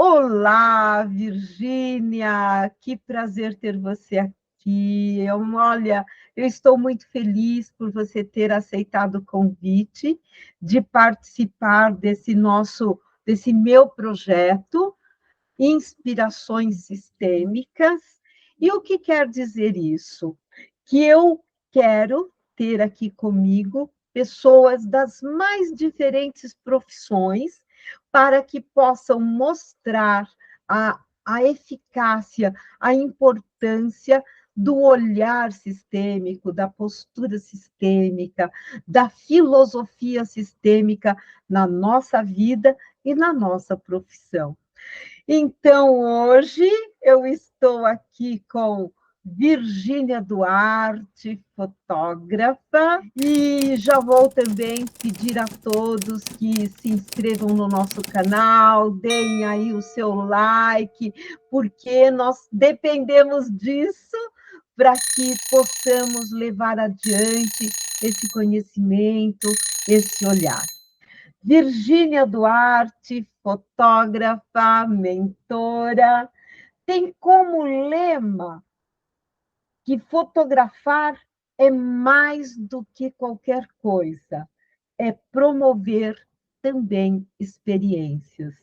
Olá, Virgínia, que prazer ter você aqui. Olha, eu estou muito feliz por você ter aceitado o convite de participar desse meu projeto, Inspirações Sistêmicas. E o que quer dizer isso? Que eu quero ter aqui comigo pessoas das mais diferentes profissões para que possam mostrar a eficácia, a importância do olhar sistêmico, da postura sistêmica, da filosofia sistêmica na nossa vida e na nossa profissão. Então, hoje eu estou aqui com Virgínia Duarte, fotógrafa, e já vou também pedir a todos que se inscrevam no nosso canal, deem aí o seu like, porque nós dependemos disso para que possamos levar adiante esse conhecimento, esse olhar. Virgínia Duarte, fotógrafa, mentora, tem como lema que fotografar é mais do que qualquer coisa, é promover também experiências.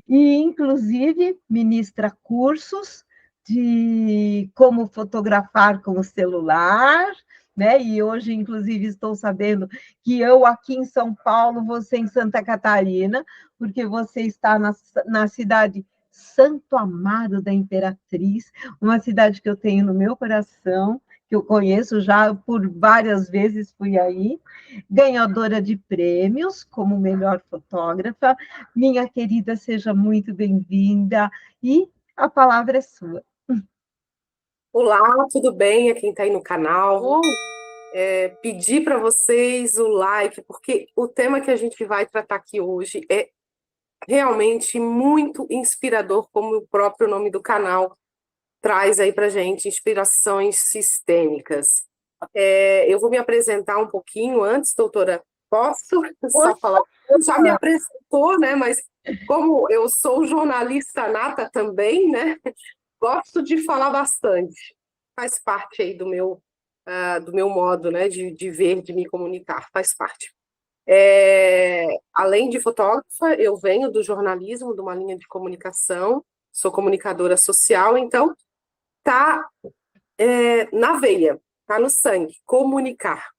E, inclusive, ministra cursos de como fotografar com o celular, né? E hoje, inclusive, estou sabendo que eu aqui em São Paulo, você em Santa Catarina, porque você está na cidade Santo Amaro da Imperatriz, uma cidade que eu tenho no meu coração, que eu conheço já por várias vezes, fui aí, ganhadora de prêmios como melhor fotógrafa. Minha querida, seja muito bem-vinda e a palavra é sua. Olá, tudo bem? É quem está aí no canal. Pedir para vocês o like, porque o tema que a gente vai tratar aqui hoje é realmente muito inspirador, como o próprio nome do canal traz aí para gente, inspirações sistêmicas. Eu vou me apresentar um pouquinho antes, doutora. Posso só falar? Já me apresentou, né? Mas como eu sou jornalista nata também, né? Gosto de falar bastante. Faz parte aí do meu modo, né, de ver, de me comunicar, faz parte. Além de fotógrafa, eu venho do jornalismo, de uma linha de comunicação, sou comunicadora social, então tá na veia, tá no sangue, comunicar.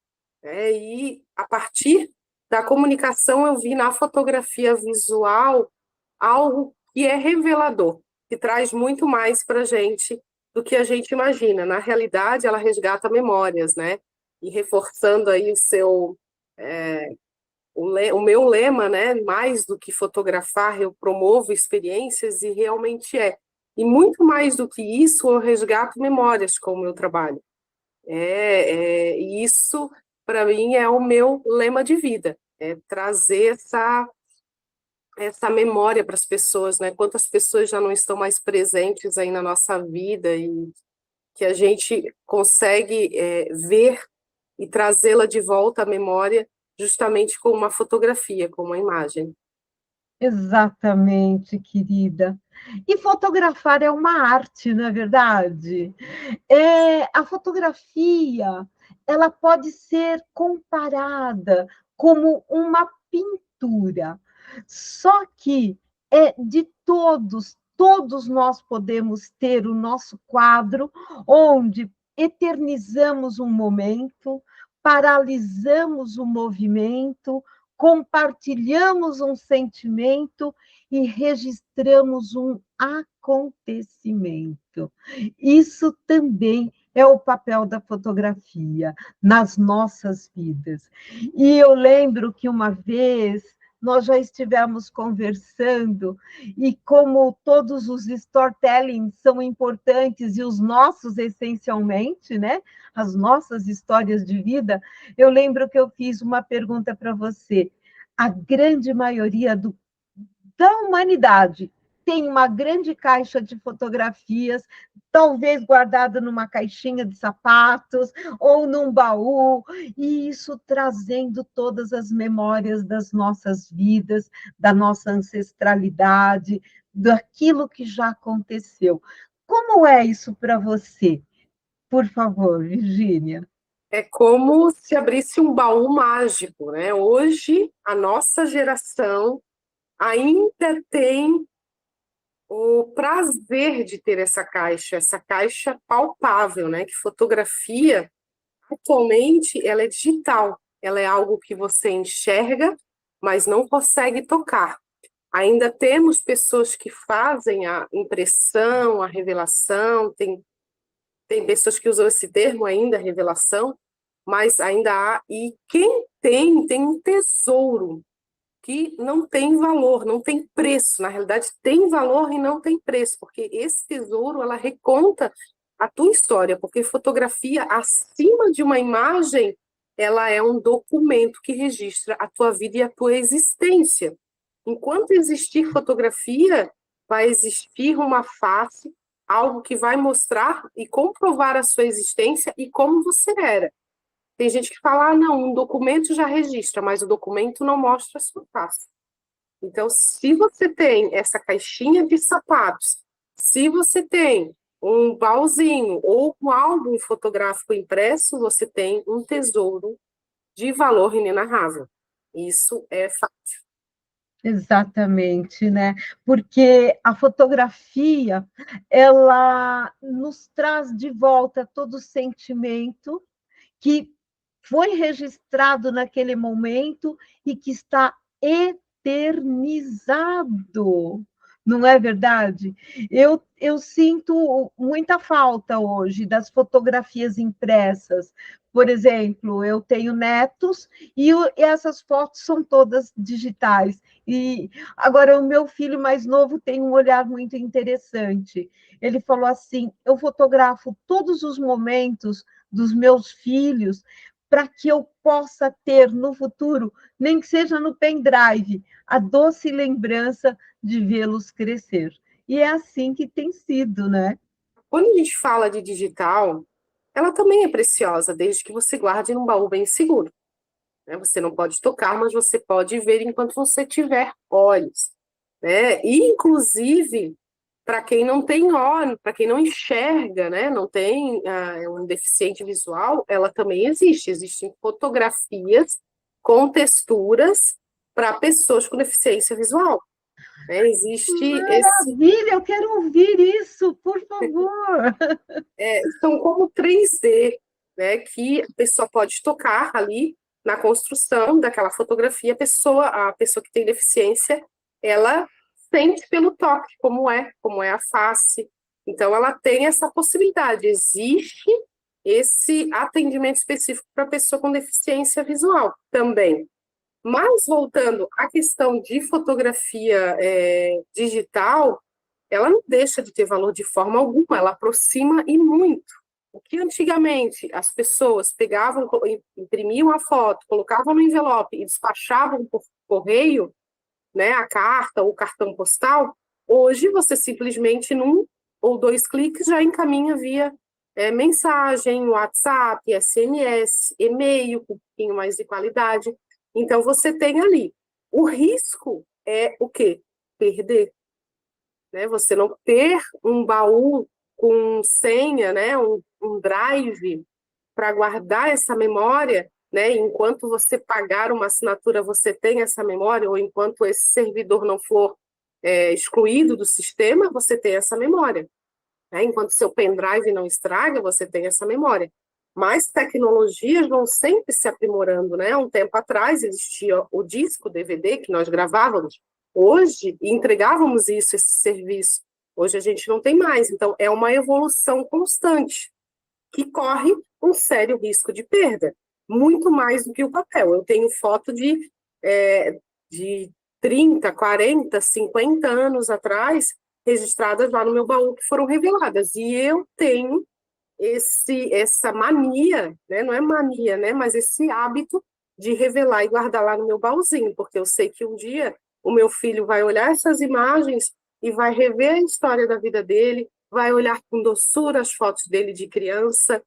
E a partir da comunicação eu vi na fotografia visual algo que é revelador, que traz muito mais para a gente do que a gente imagina. Na realidade, ela resgata memórias, né? E reforçando aí o meu lema, né? Mais do que fotografar, eu promovo experiências e realmente é. E muito mais do que isso, eu resgato memórias com o meu trabalho. E isso, para mim, é o meu lema de vida, é trazer essa memória para as pessoas, né? Quantas pessoas já não estão mais presentes aí na nossa vida e que a gente consegue ver e trazê-la de volta à memória justamente com uma fotografia, com uma imagem. Exatamente, querida. E fotografar é uma arte, não é verdade? A fotografia, ela pode ser comparada como uma pintura, só que é de todos nós podemos ter o nosso quadro onde eternizamos um momento, paralisamos o movimento, compartilhamos um sentimento e registramos um acontecimento. Isso também é o papel da fotografia nas nossas vidas. E eu lembro que uma vez nós já estivemos conversando, e como todos os storytelling são importantes, e os nossos essencialmente, né? As nossas histórias de vida, eu lembro que eu fiz uma pergunta para você. A grande maioria da humanidade tem uma grande caixa de fotografias, talvez guardada numa caixinha de sapatos ou num baú, e isso trazendo todas as memórias das nossas vidas, da nossa ancestralidade, daquilo que já aconteceu. Como é isso para você? Por favor, Virgínia. É como se abrisse um baú mágico, né? Hoje, a nossa geração ainda tem o prazer de ter essa caixa palpável, né? Que fotografia, atualmente, ela é digital, ela é algo que você enxerga, mas não consegue tocar. Ainda temos pessoas que fazem a impressão, a revelação, tem pessoas que usam esse termo ainda, revelação, mas ainda há, e quem tem um tesouro que não tem valor, não tem preço. Na realidade, tem valor e não tem preço, porque esse tesouro, ela reconta a tua história, porque fotografia, acima de uma imagem, ela é um documento que registra a tua vida e a tua existência. Enquanto existir fotografia, vai existir uma face, algo que vai mostrar e comprovar a sua existência e como você era. Tem gente que fala, ah, não, um documento já registra, mas o documento não mostra a sua face. Então, se você tem essa caixinha de sapatos, se você tem um baúzinho ou um álbum fotográfico impresso, você tem um tesouro de valor inenarrável. Isso é fato. Exatamente, né? Porque a fotografia, ela nos traz de volta todo o sentimento que foi registrado naquele momento e que está eternizado. Não é verdade? Eu sinto muita falta hoje das fotografias impressas. Por exemplo, eu tenho netos e essas fotos são todas digitais. E agora o meu filho mais novo tem um olhar muito interessante. Ele falou assim: eu fotografo todos os momentos dos meus filhos para que eu possa ter no futuro, nem que seja no pendrive, a doce lembrança de vê-los crescer. E é assim que tem sido, né? Quando a gente fala de digital, ela também é preciosa, desde que você guarde num baú bem seguro. Né? Você não pode tocar, mas você pode ver enquanto você tiver olhos. Né? E, inclusive, para quem não tem olho, para quem não enxerga, né? Não tem um deficiente visual, ela também existe. Existem fotografias com texturas para pessoas com deficiência visual. Né? Existe esse. Maravilha, eu quero ouvir isso, por favor. São como 3D, né? Que a pessoa pode tocar ali na construção daquela fotografia, a pessoa que tem deficiência, ela sente pelo toque como é a face. Então, ela tem essa possibilidade. Existe esse atendimento específico para pessoa com deficiência visual também. Mas, voltando à questão de fotografia digital, ela não deixa de ter valor de forma alguma, ela aproxima e muito. O que antigamente as pessoas pegavam, imprimiam a foto, colocavam no envelope e despachavam por correio, né, a carta ou o cartão postal, hoje você simplesmente num ou dois cliques já encaminha via mensagem, WhatsApp, SMS, e-mail com um pouquinho mais de qualidade. Então você tem ali. O risco é o quê? Perder. Né? Você não ter um baú com senha, né? um drive para guardar essa memória, né? Enquanto você pagar uma assinatura, você tem essa memória, ou enquanto esse servidor não for excluído do sistema, você tem essa memória. Né? Enquanto seu pendrive não estraga, você tem essa memória. Mas tecnologias vão sempre se aprimorando, né? Um tempo atrás existia o disco DVD que nós gravávamos. Hoje, entregávamos esse serviço. Hoje a gente não tem mais. Então, é uma evolução constante que corre um sério risco de perda, muito mais do que o papel. Eu tenho foto de 30, 40, 50 anos atrás, registradas lá no meu baú, que foram reveladas. E eu tenho essa mania, né? Não é mania, né? Mas esse hábito de revelar e guardar lá no meu baúzinho, porque eu sei que um dia o meu filho vai olhar essas imagens e vai rever a história da vida dele, vai olhar com doçura as fotos dele de criança.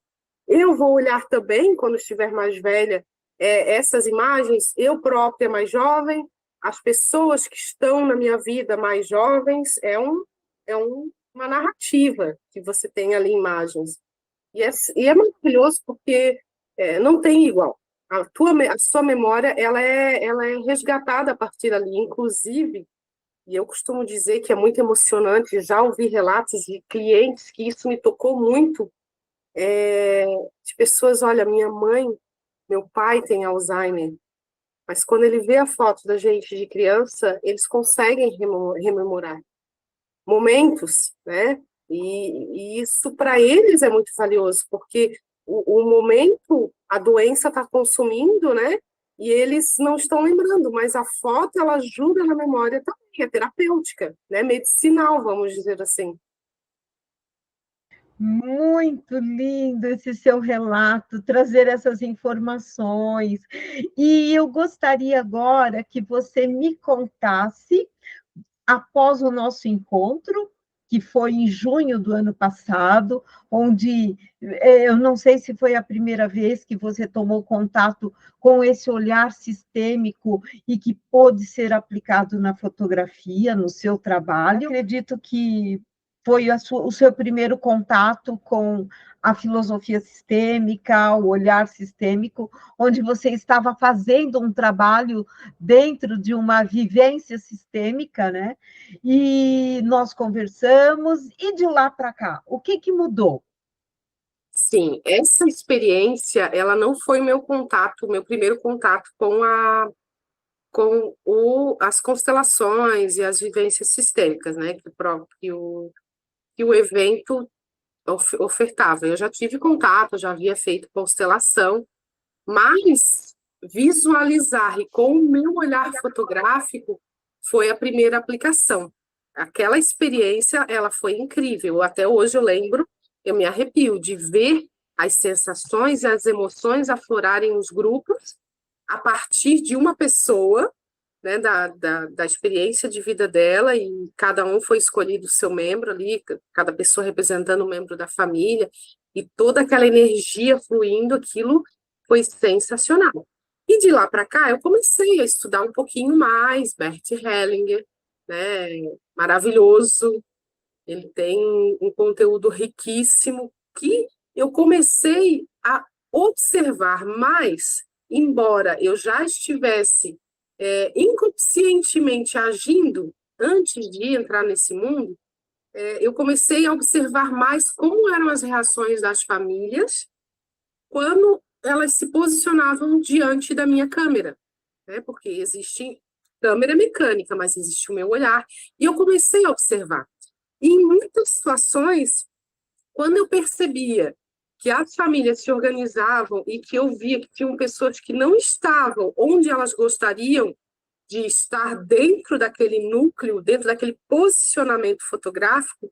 Eu vou olhar também, quando estiver mais velha, essas imagens, eu própria mais jovem, as pessoas que estão na minha vida mais jovens, uma narrativa que você tem ali, imagens. E é maravilhoso porque não tem igual. A sua memória, ela é resgatada a partir dali, inclusive, e eu costumo dizer que é muito emocionante, já ouvi relatos de clientes que isso me tocou muito, de pessoas, olha, minha mãe, meu pai tem Alzheimer, mas quando ele vê a foto da gente de criança, eles conseguem rememorar momentos, né? E isso para eles é muito valioso, porque o momento, a doença está consumindo, né? E eles não estão lembrando, mas a foto ela ajuda na memória também, é terapêutica, né? Medicinal, vamos dizer assim. Muito lindo esse seu relato, trazer essas informações. E eu gostaria agora que você me contasse, após o nosso encontro, que foi em junho do ano passado, onde eu não sei se foi a primeira vez que você tomou contato com esse olhar sistêmico e que pôde ser aplicado na fotografia, no seu trabalho. Eu acredito que foi o seu primeiro contato com a filosofia sistêmica, o olhar sistêmico, onde você estava fazendo um trabalho dentro de uma vivência sistêmica, né? E nós conversamos, e de lá para cá, o que mudou? Sim, essa experiência, ela não foi meu primeiro contato com as constelações e as vivências sistêmicas, né? Que o evento ofertava. Eu já tive contato, já havia feito constelação, mas visualizar e com o meu olhar fotográfico foi a primeira aplicação. Aquela experiência, ela foi incrível. Até hoje eu lembro, eu me arrepio de ver as sensações e as emoções aflorarem nos grupos a partir de uma pessoa, né, da experiência de vida dela, e cada um foi escolhido o seu membro ali, cada pessoa representando um membro da família, e toda aquela energia fluindo, aquilo foi sensacional. E de lá para cá, eu comecei a estudar um pouquinho mais, Bert Hellinger, né, maravilhoso, ele tem um conteúdo riquíssimo, que eu comecei a observar mais, embora eu já estivesse inconscientemente agindo antes de entrar nesse mundo, eu comecei a observar mais como eram as reações das famílias quando elas se posicionavam diante da minha câmera, né? Porque existe câmera mecânica, mas existe o meu olhar. E eu comecei a observar. E em muitas situações, quando eu percebia que as famílias se organizavam e que eu via que tinham pessoas que não estavam onde elas gostariam de estar dentro daquele núcleo, dentro daquele posicionamento fotográfico,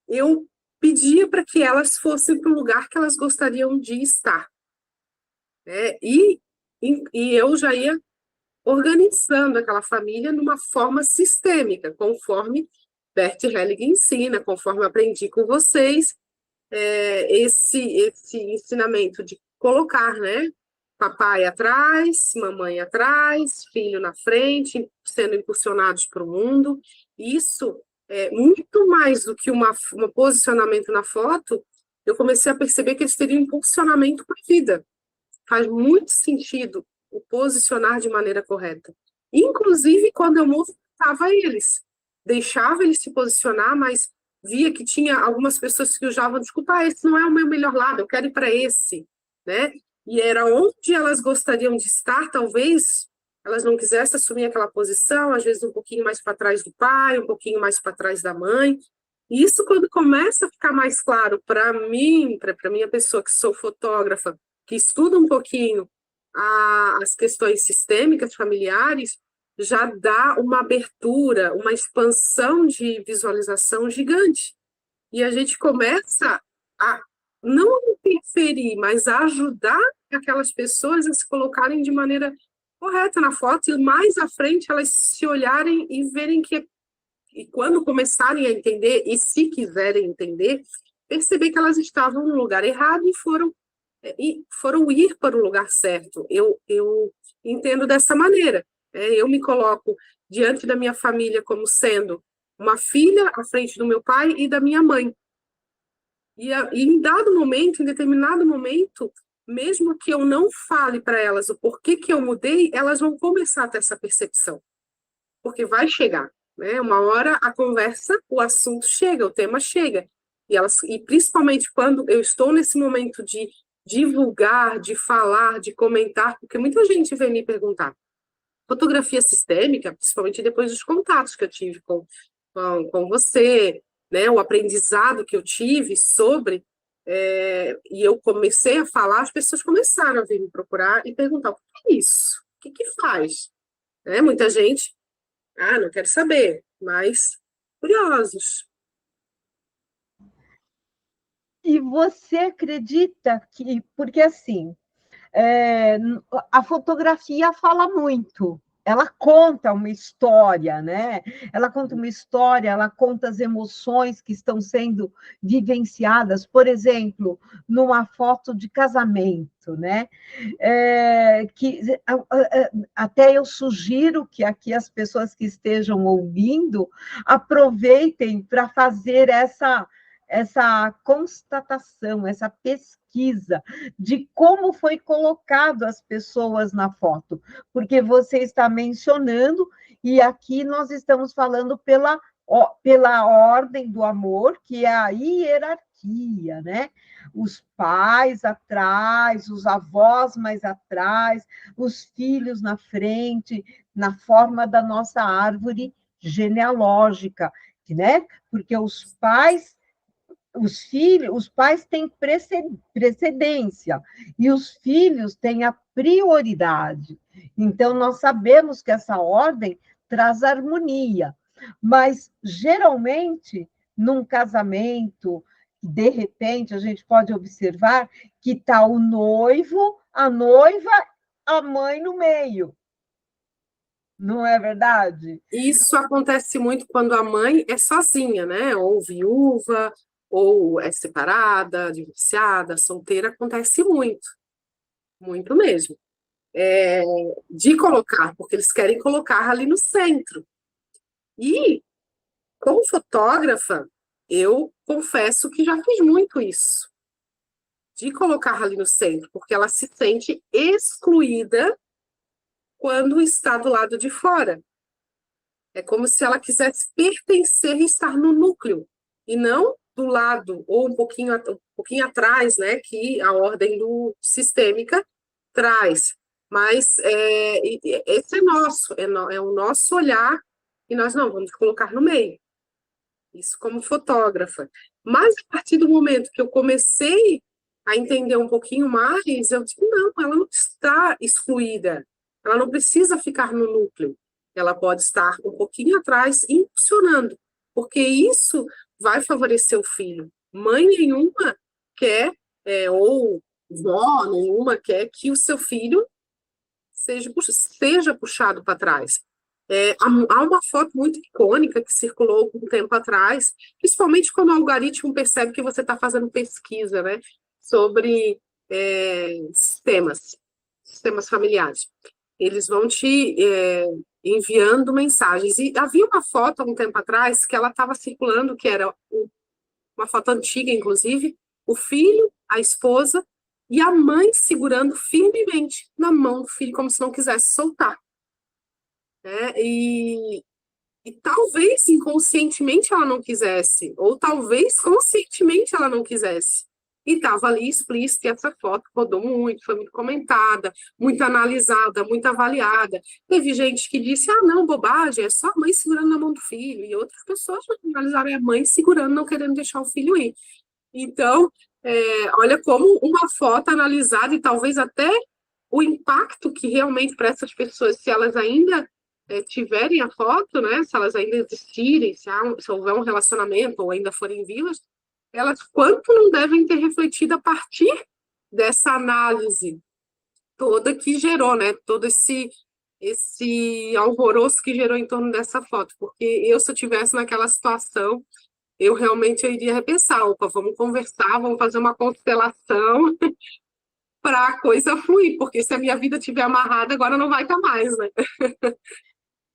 eu pedia para que elas fossem para o lugar que elas gostariam de estar, né? E eu já ia organizando aquela família numa forma sistêmica, conforme Bert Hellinger ensina, conforme eu aprendi com vocês, esse ensinamento de colocar, né? Papai atrás, mamãe atrás, filho na frente, sendo impulsionados para o mundo. Isso é muito mais do que um posicionamento na foto. Eu comecei a perceber que eles teriam um posicionamento para a vida. Faz muito sentido o posicionar de maneira correta. Inclusive, quando eu movimentava eles, deixava eles se posicionar, mas via que tinha algumas pessoas que usavam, desculpa, esse não é o meu melhor lado, eu quero ir para esse, né? E era onde elas gostariam de estar, talvez elas não quisessem assumir aquela posição, às vezes um pouquinho mais para trás do pai, um pouquinho mais para trás da mãe. E isso, quando começa a ficar mais claro para mim, para minha pessoa que sou fotógrafa, que estuda um pouquinho as questões sistêmicas familiares, já dá uma abertura, uma expansão de visualização gigante. E a gente começa a não interferir, mas a ajudar aquelas pessoas a se colocarem de maneira correta na foto e mais à frente elas se olharem e verem que, e quando começarem a entender, e se quiserem entender, perceber que elas estavam no lugar errado e foram ir para o lugar certo. Eu entendo dessa maneira. Eu me coloco diante da minha família como sendo uma filha à frente do meu pai e da minha mãe. E em dado momento, em determinado momento, mesmo que eu não fale para elas o porquê que eu mudei, elas vão começar a ter essa percepção. Porque vai chegar, né? Uma hora a conversa, o assunto chega, o tema chega. E principalmente quando eu estou nesse momento de divulgar, de falar, de comentar, porque muita gente vem me perguntar. Fotografia sistêmica, principalmente depois dos contatos que eu tive com você, né? O aprendizado que eu tive sobre, e eu comecei a falar, as pessoas começaram a vir me procurar e perguntar: o que é isso? O que que faz? Muita gente, não quero saber, mas curiosos. E você acredita que, porque assim, é, a fotografia fala muito, ela conta uma história, né? Ela conta uma história, ela conta as emoções que estão sendo vivenciadas, por exemplo, numa foto de casamento, né? Até eu sugiro que aqui as pessoas que estejam ouvindo aproveitem para fazer essa constatação, essa pesquisa de como foi colocado as pessoas na foto, porque você está mencionando, e aqui nós estamos falando pela ordem do amor, que é a hierarquia, né? Os pais atrás, os avós mais atrás, os filhos na frente, na forma da nossa árvore genealógica, né? Porque os pais têm precedência e os filhos têm a prioridade. Então, nós sabemos que essa ordem traz harmonia, mas geralmente, num casamento, de repente, a gente pode observar que está o noivo, a noiva, a mãe no meio. Não é verdade? Isso acontece muito quando a mãe é sozinha, né? Ou viúva, ou é separada, divorciada, solteira, acontece muito, muito mesmo. De colocar, porque eles querem colocar ali no centro. E, como fotógrafa, eu confesso que já fiz muito isso, de colocar ali no centro, porque ela se sente excluída quando está do lado de fora. É como se ela quisesse pertencer e estar no núcleo, e não do lado, ou um pouquinho atrás, né, que a ordem do sistêmica traz. Mas esse é nosso, é o nosso olhar, e nós não, vamos colocar no meio. Isso como fotógrafa. Mas a partir do momento que eu comecei a entender um pouquinho mais, eu disse, não, ela não está excluída, ela não precisa ficar no núcleo, ela pode estar um pouquinho atrás, impulsionando, porque isso vai favorecer o filho. Mãe nenhuma quer, ou vó nenhuma quer que o seu filho seja puxado para trás. Há uma foto muito icônica que circulou um tempo atrás, principalmente quando o algoritmo percebe que você está fazendo pesquisa, né, sobre sistemas familiares. Eles vão te enviando mensagens. E havia uma foto há um tempo atrás que ela estava circulando, que era uma foto antiga, inclusive, o filho, a esposa e a mãe segurando firmemente na mão do filho, como se não quisesse soltar. E talvez inconscientemente ela não quisesse, ou talvez conscientemente ela não quisesse. E estava ali explícito, e essa foto rodou muito, foi muito comentada, muito analisada, muito avaliada. Teve gente que disse, não, bobagem, é só a mãe segurando na mão do filho, e outras pessoas analisaram a mãe segurando, não querendo deixar o filho ir. Então, olha como uma foto analisada, e talvez até o impacto que realmente para essas pessoas, se elas ainda tiverem a foto, né, se elas ainda existirem, se houver um relacionamento ou ainda forem vivas, elas quanto não devem ter refletido a partir dessa análise toda que gerou, né, todo esse alvoroço que gerou em torno dessa foto, porque se eu tivesse naquela situação, eu realmente iria repensar, opa, vamos conversar, vamos fazer uma constelação para a coisa fluir, porque se a minha vida estiver amarrada, agora não vai estar mais, né?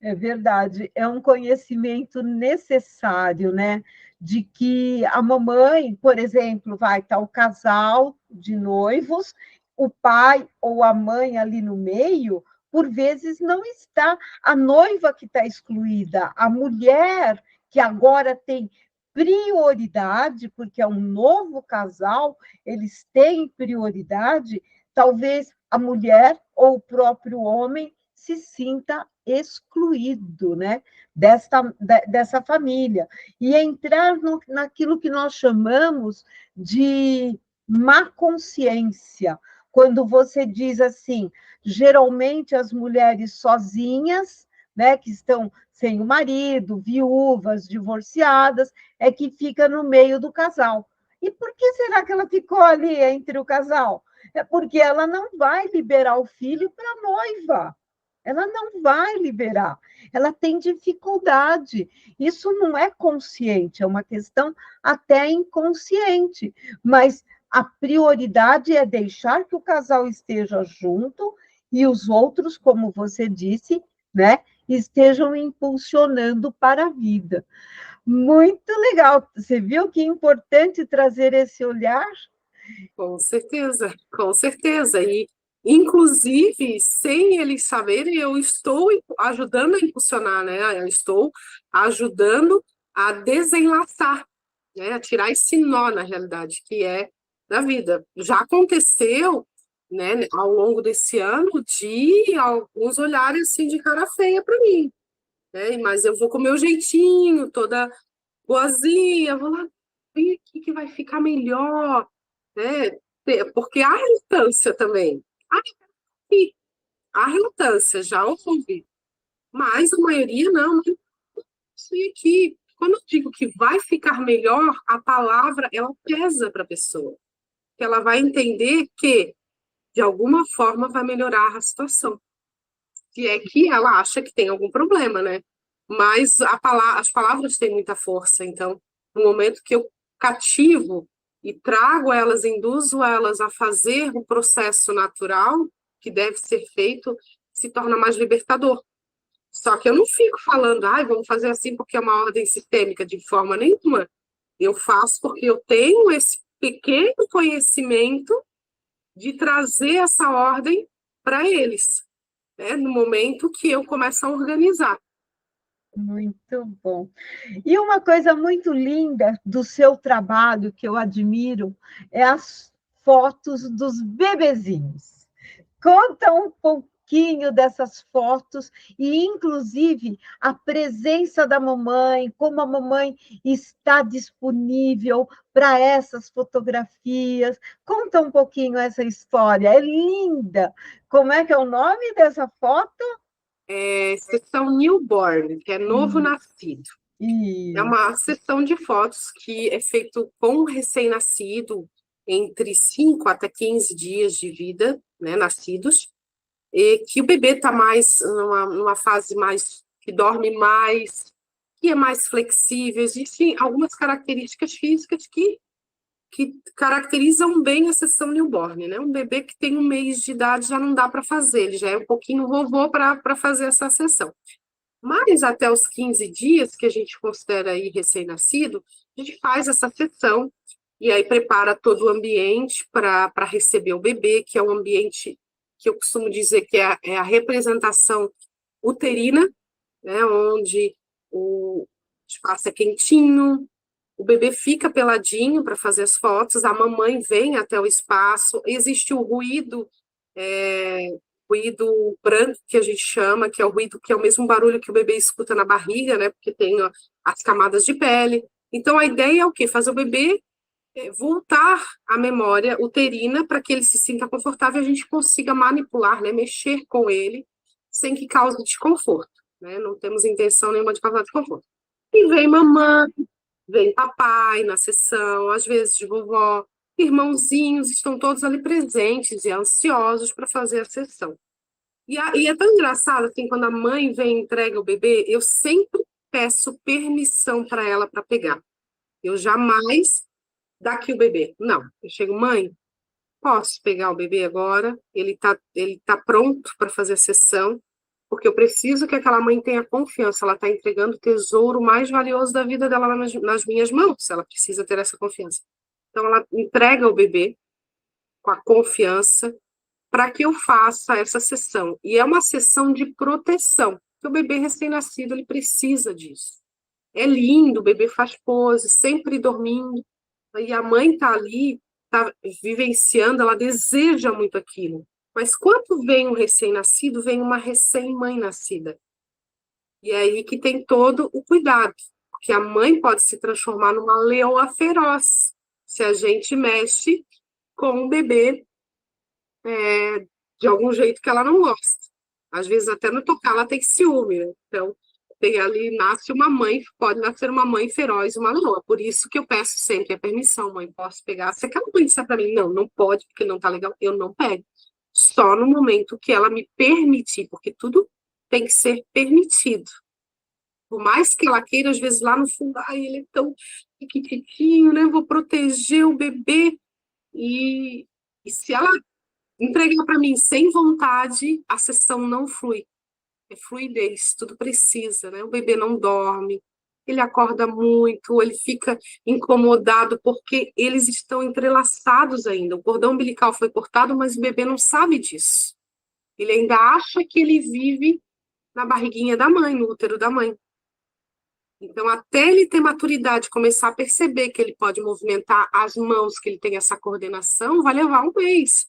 É verdade, é um conhecimento necessário, né? De que a mamãe, por exemplo, vai estar o casal de noivos, o pai ou a mãe ali no meio, por vezes não está a noiva que está excluída, a mulher que agora tem prioridade, porque é um novo casal, eles têm prioridade, talvez a mulher ou o próprio homem se sinta excluído, né, dessa família, e entrar naquilo que nós chamamos de má consciência, quando você diz assim, geralmente as mulheres sozinhas, né, que estão sem o marido, viúvas, divorciadas, é que fica no meio do casal. E por que será que ela ficou ali entre o casal? É porque ela não vai liberar o filho para a noiva. Ela não vai liberar, ela tem dificuldade. Isso não é consciente, é uma questão até inconsciente, mas a prioridade é deixar que o casal esteja junto e os outros, como você disse, né, estejam impulsionando para a vida. Muito legal. Você viu que é importante trazer esse olhar? Com certeza, com certeza. E, inclusive, sem eles saberem, eu estou ajudando a impulsionar, né? Eu estou ajudando a desenlaçar, né? A tirar esse nó, na realidade, que é da vida. Já aconteceu, né, ao longo desse ano, de alguns olharem assim de cara feia para mim, né? Mas eu vou com o meu jeitinho, toda boazinha, vou lá, vem aqui que vai ficar melhor, né? Porque há relutância também. Sim, há relutância, já houve. Mas a maioria não. Sei aqui. Quando eu digo que vai ficar melhor, a palavra ela pesa para a pessoa. Que ela vai entender que, de alguma forma, vai melhorar a situação. Se é que ela acha que tem algum problema, né? Mas as palavras têm muita força. Então, no momento que eu cativo e trago elas, induzo elas a fazer o processo natural que deve ser feito, se torna mais libertador. Só que eu não fico falando, ai, vamos fazer assim porque é uma ordem sistêmica, de forma nenhuma. Eu faço porque eu tenho esse pequeno conhecimento de trazer essa ordem para eles, né? No momento que eu começo a organizar. Muito bom. E uma coisa muito linda do seu trabalho, que eu admiro, é as fotos dos bebezinhos. Conta um pouquinho dessas fotos e, inclusive, a presença da mamãe, como a mamãe está disponível para essas fotografias. Conta um pouquinho essa história. É linda. Como é que é o nome dessa foto? Sessão newborn, que é novo nascido. É Isso. uma sessão de fotos que é feito com o recém-nascido entre 5 até 15 dias de vida, né, nascidos, e que o bebê está mais numa fase mais que dorme mais, que é mais flexível. Existem algumas características físicas que caracterizam bem a sessão newborn, né? Um bebê que tem 1 mês de idade já não dá para fazer, ele já é um pouquinho vovô para fazer essa sessão. Mas até os 15 dias, que a gente considera aí recém-nascido, a gente faz essa sessão e aí prepara todo o ambiente para receber o bebê, que é um ambiente que eu costumo dizer que é a representação uterina, né, onde o espaço é quentinho, o bebê fica peladinho para fazer as fotos, a mamãe vem até o espaço, existe o ruído, ruído branco que a gente chama, que é o ruído que é o mesmo barulho que o bebê escuta na barriga, né? Porque tem as camadas de pele. Então a ideia é o quê? Fazer o bebê voltar à memória uterina para que ele se sinta confortável e a gente consiga manipular, né? Mexer com ele sem que cause desconforto, né? Não temos intenção nenhuma de causar desconforto. E vem mamãe, vem papai na sessão, às vezes vovó, irmãozinhos, estão todos ali presentes e ansiosos para fazer a sessão. E é tão engraçado, assim, quando a mãe vem e entrega o bebê, eu sempre peço permissão para ela para pegar. Eu jamais dá aqui o bebê. Não, eu chego, mãe, posso pegar o bebê agora, ele tá pronto para fazer a sessão, porque eu preciso que aquela mãe tenha confiança, ela está entregando o tesouro mais valioso da vida dela nas minhas mãos, ela precisa ter essa confiança. Então, ela entrega o bebê com a confiança para que eu faça essa sessão. E é uma sessão de proteção, porque o bebê recém-nascido, ele precisa disso. É lindo, o bebê faz pose, sempre dormindo, e a mãe está ali, está vivenciando, ela deseja muito aquilo. Mas quando vem um recém-nascido, vem uma recém-mãe nascida. E é aí que tem todo o cuidado, porque a mãe pode se transformar numa leoa feroz, se a gente mexe com o bebê de algum jeito que ela não gosta. Às vezes, até no tocar, ela tem ciúme, né? Então, tem ali, nasce uma mãe, pode nascer uma mãe feroz, uma leoa. Por isso que eu peço sempre a permissão, mãe, posso pegar? Se aquela mãe disser para mim, não, não pode, porque não tá legal, eu não pego. Só no momento que ela me permitir, porque tudo tem que ser permitido. Por mais que ela queira, às vezes, lá no fundo, ai, ele é tão pequitinho, né? Eu vou proteger o bebê. E se ela entregar para mim sem vontade, a sessão não flui. É fluidez, tudo precisa, né? O bebê não dorme, ele acorda muito, ele fica incomodado porque eles estão entrelaçados ainda. O cordão umbilical foi cortado, mas o bebê não sabe disso. Ele ainda acha que ele vive na barriguinha da mãe, no útero da mãe. Então, até ele ter maturidade, começar a perceber que ele pode movimentar as mãos, que ele tem essa coordenação, vai levar um mês.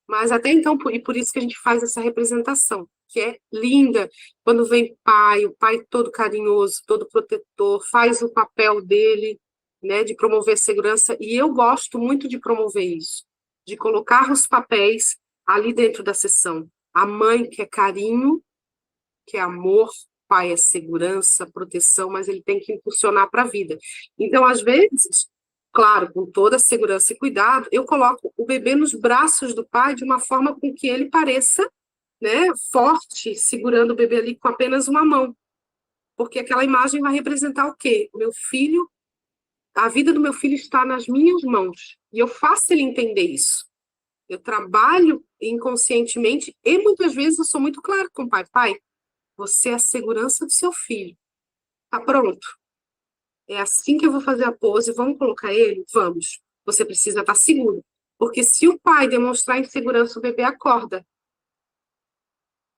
Mas até então, e por isso que a gente faz essa representação, que é linda, quando vem pai, o pai todo carinhoso, todo protetor, faz o papel dele, né, de promover segurança, e eu gosto muito de promover isso, de colocar os papéis ali dentro da sessão. A mãe que é carinho, que é amor, pai é segurança, proteção, mas ele tem que impulsionar para a vida. Então, às vezes, claro, com toda a segurança e cuidado, eu coloco o bebê nos braços do pai de uma forma com que ele pareça, né, forte, segurando o bebê ali com apenas uma mão. Porque aquela imagem vai representar o quê? Meu filho, a vida do meu filho está nas minhas mãos. E eu faço ele entender isso. Eu trabalho inconscientemente e muitas vezes eu sou muito clara com o pai. Pai, você é a segurança do seu filho. Tá pronto? É assim que eu vou fazer a pose, vamos colocar ele? Vamos. Você precisa estar seguro. Porque se o pai demonstrar insegurança, o bebê acorda.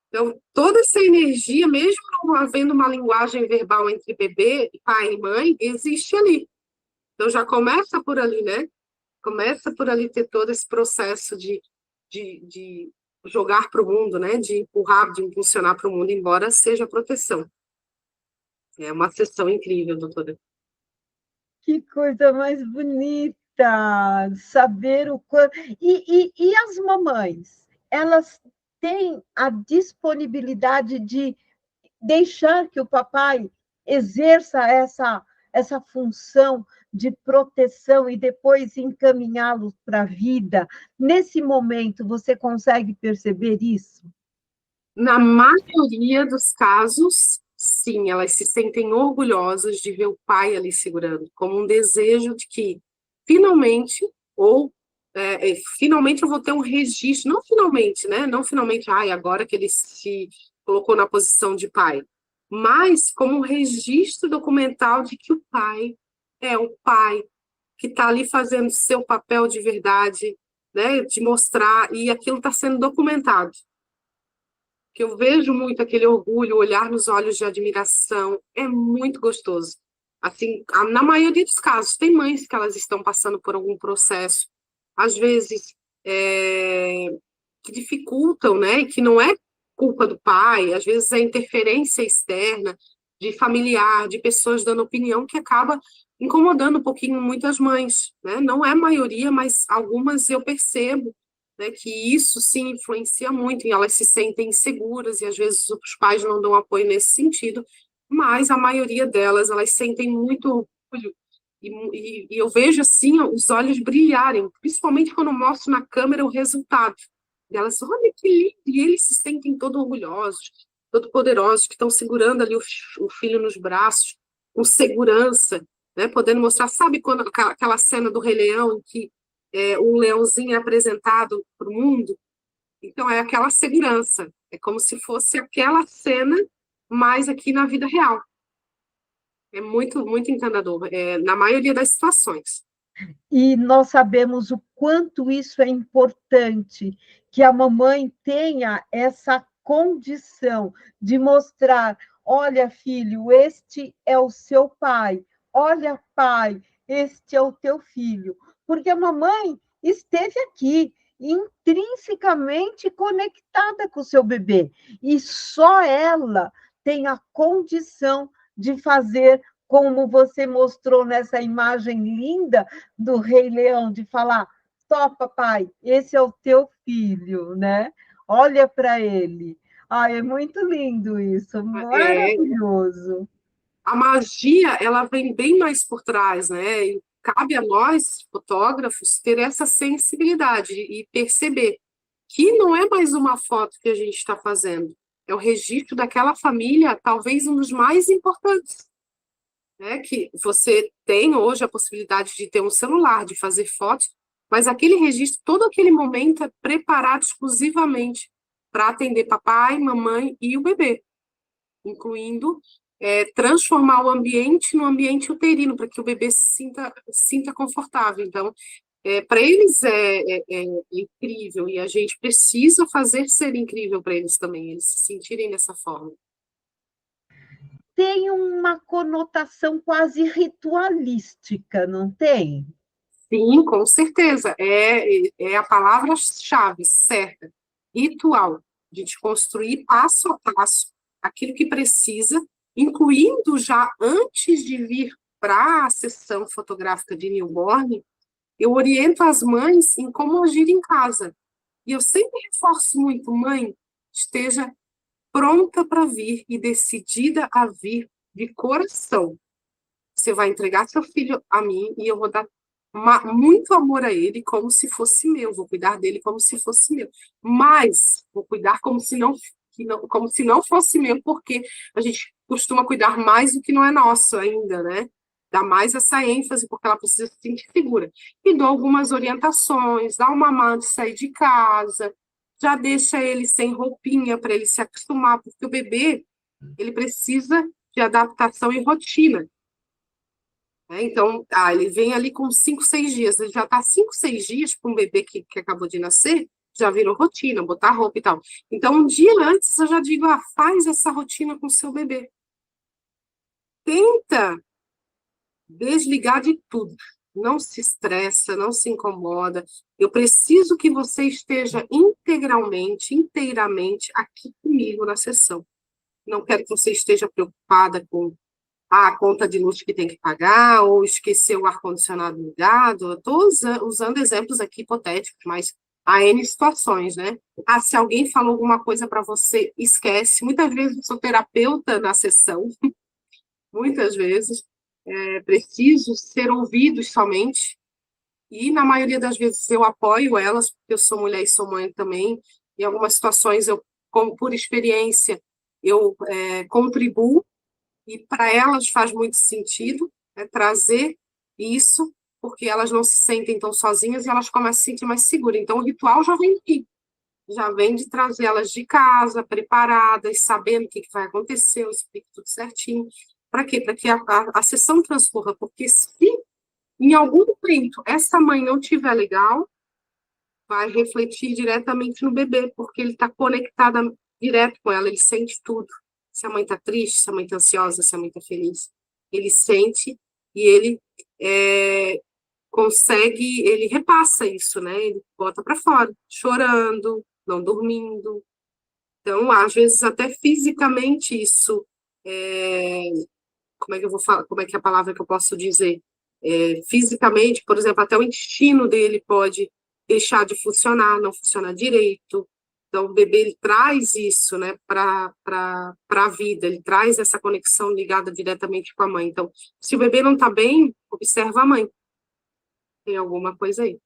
Então, toda essa energia, mesmo não havendo uma linguagem verbal entre bebê, pai e mãe, existe ali. Então, já começa por ali, né? Começa por ali ter todo esse processo de jogar para o mundo, né? De empurrar, de impulsionar para o mundo, embora seja proteção. É uma sessão incrível, doutora. Que coisa mais bonita! Saber o quanto. E as mamães? Elas têm a disponibilidade de deixar que o papai exerça essa função de proteção e depois encaminhá-los para a vida. Nesse momento, você consegue perceber isso? Na maioria dos casos, sim, elas se sentem orgulhosas de ver o pai ali segurando, como um desejo de que finalmente, ou finalmente eu vou ter um registro, não finalmente, né? Não finalmente, ai, agora que ele se colocou na posição de pai, mas como um registro documental de que o pai é o pai que está ali fazendo seu papel de verdade, né? De mostrar, e aquilo está sendo documentado que eu vejo muito aquele orgulho, olhar nos olhos de admiração, é muito gostoso. Assim, na maioria dos casos, tem mães que elas estão passando por algum processo, às vezes, que dificultam, né? Que não é culpa do pai, às vezes é interferência externa, de familiar, de pessoas dando opinião, que acaba incomodando um pouquinho muitas mães, né? Não é a maioria, mas algumas eu percebo, né, que isso sim influencia muito, e elas se sentem inseguras, e às vezes os pais não dão apoio nesse sentido, mas a maioria delas, elas sentem muito orgulho, e eu vejo assim os olhos brilharem, principalmente quando eu mostro na câmera o resultado. E elas, olha que lindo, e eles se sentem todo orgulhosos, todo poderosos, que estão segurando ali o filho nos braços, com segurança, né, podendo mostrar, sabe quando aquela cena do Rei Leão, em que o leãozinho é apresentado para o mundo, então é aquela segurança, é como se fosse aquela cena, mas aqui na vida real. É muito, muito encantador, na maioria das situações. E nós sabemos o quanto isso é importante, que a mamãe tenha essa condição de mostrar: olha, filho, este é o seu pai, olha, pai, este é o teu filho, porque a mamãe esteve aqui, intrinsecamente conectada com o seu bebê, e só ela tem a condição de fazer como você mostrou nessa imagem linda do Rei Leão, de falar: só, papai, esse é o teu filho, né? Olha para ele. Ah, é muito lindo isso, É, maravilhoso. a magia, ela vem bem mais por trás, né? E cabe a nós, fotógrafos, ter essa sensibilidade e perceber que não é mais uma foto que a gente está fazendo, é o registro daquela família, talvez um dos mais importantes, né? Que você tem hoje a possibilidade de ter um celular, de fazer fotos, mas aquele registro, todo aquele momento é preparado exclusivamente para atender papai, mamãe e o bebê, incluindo transformar o ambiente num ambiente uterino, para que o bebê se sinta confortável. Então, para eles é incrível, e a gente precisa fazer ser incrível para eles também, eles se sentirem dessa forma. Tem uma conotação quase ritualística, não tem? Sim, com certeza. É a palavra-chave certa. Ritual. A gente construir passo a passo aquilo que precisa, incluindo já antes de vir para a sessão fotográfica de newborn, eu oriento as mães em como agir em casa. E eu sempre reforço muito, mãe, esteja pronta para vir e decidida a vir de coração. Você vai entregar seu filho a mim e eu vou dar muito amor a ele como se fosse meu, vou cuidar dele como se fosse meu. Mas vou cuidar como se não fosse meu, porque a gente costuma cuidar mais do que não é nosso ainda, né? Dá mais essa ênfase, porque ela precisa se sentir segura. E dou algumas orientações, dá uma mão de sair de casa, já deixa ele sem roupinha para ele se acostumar, porque o bebê, ele precisa de adaptação e rotina. Né? Então, ele vem ali com 5, 6 dias. Ele já está 5, 6 dias para um bebê que acabou de nascer, já virou rotina, botar roupa e tal. Então, um dia antes, eu já digo, faz essa rotina com o seu bebê. Tenta desligar de tudo. Não se estressa, não se incomoda. Eu preciso que você esteja inteiramente aqui comigo na sessão. Não quero que você esteja preocupada com a conta de luz que tem que pagar, ou esquecer o ar-condicionado ligado. Estou usando exemplos aqui hipotéticos, mas há N situações, né? Se alguém falou alguma coisa para você, esquece. Muitas vezes eu sou terapeuta na sessão, muitas vezes. Preciso ser ouvidos somente, e na maioria das vezes eu apoio elas, porque eu sou mulher e sou mãe também. Em algumas situações, como por experiência, eu contribuo, e para elas faz muito sentido trazer isso, porque elas não se sentem tão sozinhas e elas começam a se sentir mais seguras. Então, o ritual já vem aqui, já vem de trazer elas de casa, preparadas, sabendo o que vai acontecer, eu explico tudo certinho. Para quê? Para que a sessão transcorra, porque se em algum momento essa mãe não estiver legal, vai refletir diretamente no bebê, porque ele está conectado direto com ela, ele sente tudo. Se a mãe está triste, se a mãe está ansiosa, se a mãe está feliz, ele sente e ele consegue, ele repassa isso, né? Ele bota para fora, chorando, não dormindo. Então, às vezes, até fisicamente isso, como é que eu vou falar, como é que é a palavra que eu posso dizer? Fisicamente, por exemplo, até o intestino dele pode deixar de funcionar, não funcionar direito. Então, o bebê ele traz isso, né, para a vida, ele traz essa conexão ligada diretamente com a mãe. Então, se o bebê não está bem, observa a mãe. Tem alguma coisa aí.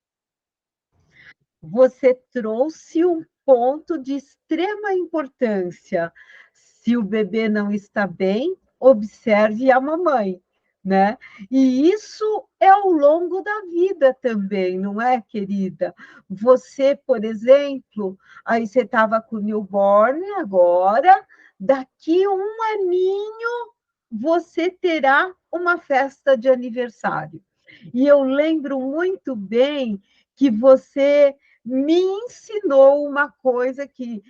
Você trouxe um ponto de extrema importância. Se o bebê não está bem, observe a mamãe, né? E isso é ao longo da vida também, não é, querida? Você, por exemplo, aí você estava com o newborn agora, daqui um aninho você terá uma festa de aniversário. E eu lembro muito bem que você me ensinou uma coisa que,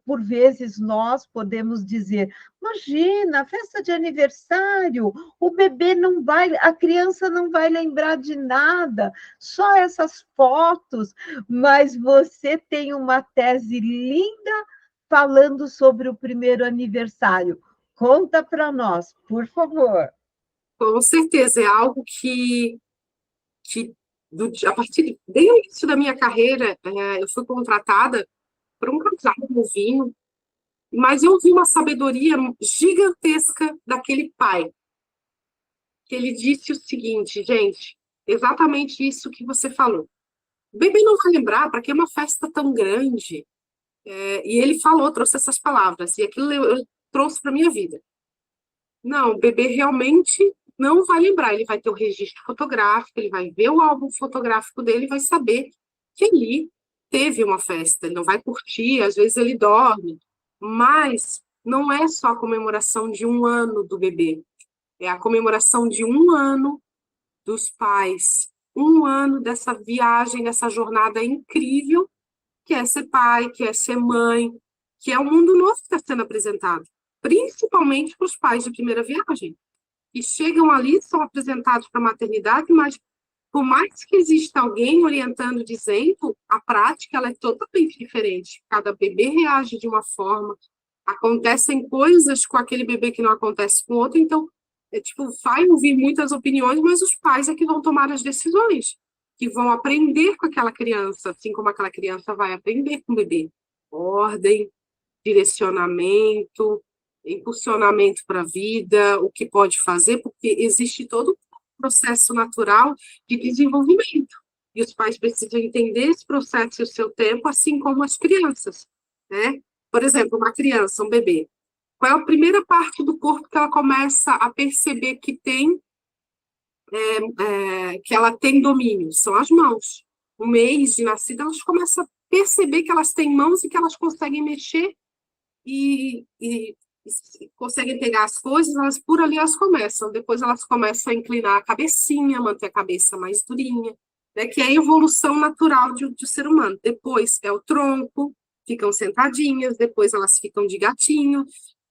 por vezes, nós podemos dizer: imagina, festa de aniversário, o bebê não vai, a criança não vai lembrar de nada, só essas fotos, mas você tem uma tese linda falando sobre o primeiro aniversário. Conta para nós, por favor. Com certeza, é algo a partir desde o início da minha carreira, eu fui contratada por um casal no vinho, mas eu vi uma sabedoria gigantesca daquele pai, que ele disse o seguinte, gente, exatamente isso que você falou. O bebê não vai lembrar para que uma festa tão grande. E ele falou, trouxe essas palavras, e aquilo eu trouxe para minha vida. Não, o bebê realmente não vai lembrar, ele vai ter o registro fotográfico, ele vai ver o álbum fotográfico dele e vai saber que ali teve uma festa, ele não vai curtir, às vezes ele dorme, mas não é só a comemoração de um ano do bebê, é a comemoração de um ano dos pais, um ano dessa viagem, dessa jornada incrível que é ser pai, que é ser mãe, que é o mundo novo que está sendo apresentado, principalmente para os pais de primeira viagem, que chegam ali, são apresentados para a maternidade, mas por mais que exista alguém orientando, dizendo, a prática ela é totalmente diferente. Cada bebê reage de uma forma, acontecem coisas com aquele bebê que não acontece com o outro, então, vai ouvir muitas opiniões, mas os pais é que vão tomar as decisões, que vão aprender com aquela criança, assim como aquela criança vai aprender com o bebê. Ordem, direcionamento, impulsionamento para a vida, o que pode fazer, porque existe todo um processo natural de desenvolvimento. E os pais precisam entender esse processo e o seu tempo, assim como as crianças, né? Por exemplo, uma criança, um bebê, qual é a primeira parte do corpo que ela começa a perceber que ela tem domínio? São as mãos. Um mês de nascida, elas começam a perceber que elas têm mãos e que elas conseguem mexer e conseguem pegar as coisas, elas por ali elas começam. Depois elas começam a inclinar a cabecinha, manter a cabeça mais durinha, né? Que é a evolução natural do ser humano. Depois é o tronco, ficam sentadinhas, depois elas ficam de gatinho,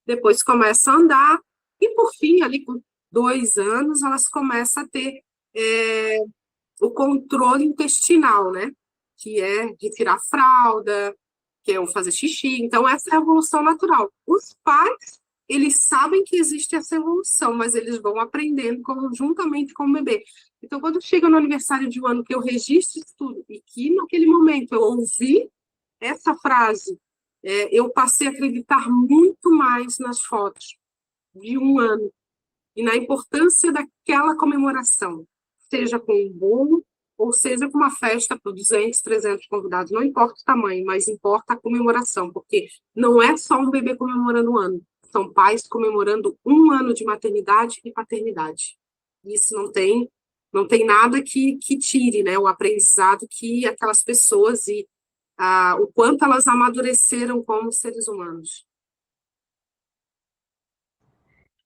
depois começam a andar, e por fim, ali com 2 anos, elas começam a ter o controle intestinal, né? Que é de tirar fralda, que é o fazer xixi. Então, essa é a evolução natural. Os pais, eles sabem que existe essa evolução, mas eles vão aprendendo conjuntamente com o bebê. Então, quando chega no aniversário de um ano, que eu registro isso tudo, e que naquele momento eu ouvi essa frase, eu passei a acreditar muito mais nas fotos de um ano e na importância daquela comemoração, seja com um bolo, ou seja com uma festa para 200, 300 convidados, não importa o tamanho, mas importa a comemoração, porque não é só um bebê comemorando um ano, são pais comemorando um ano de maternidade e paternidade. Isso não tem nada que tire, né, o aprendizado que aquelas pessoas e o quanto elas amadureceram como seres humanos.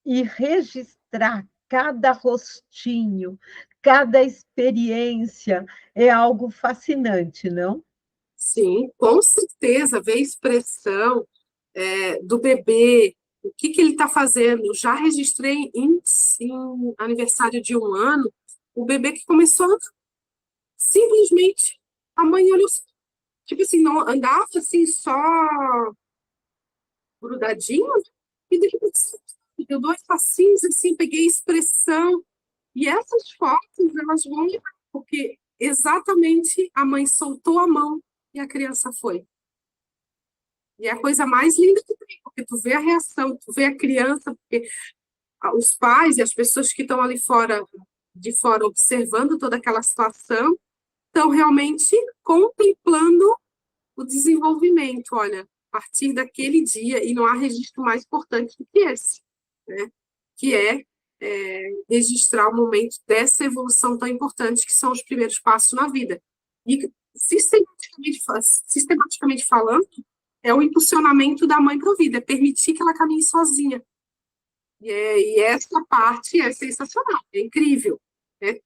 E registrar cada rostinho, cada experiência é algo fascinante, não? Sim, com certeza, ver a expressão do bebê, o que ele está fazendo. Já registrei em aniversário de um ano, o bebê que começou a simplesmente, a mãe olhou, tipo assim, não andava assim só grudadinho, e de repente deu 2 passinhos assim, peguei a expressão, e essas fotos elas vão levar, porque exatamente a mãe soltou a mão e a criança foi. E é a coisa mais linda que tem, porque tu vê a reação, tu vê a criança, porque os pais e as pessoas que estão ali fora, de fora, observando toda aquela situação, estão realmente contemplando o desenvolvimento, olha, a partir daquele dia, e não há registro mais importante do que esse, né? Que é registrar o momento dessa evolução tão importante que são os primeiros passos na vida. E, sistematicamente falando, é o impulsionamento da mãe para a vida, é permitir que ela caminhe sozinha. E essa parte é sensacional, é incrível. É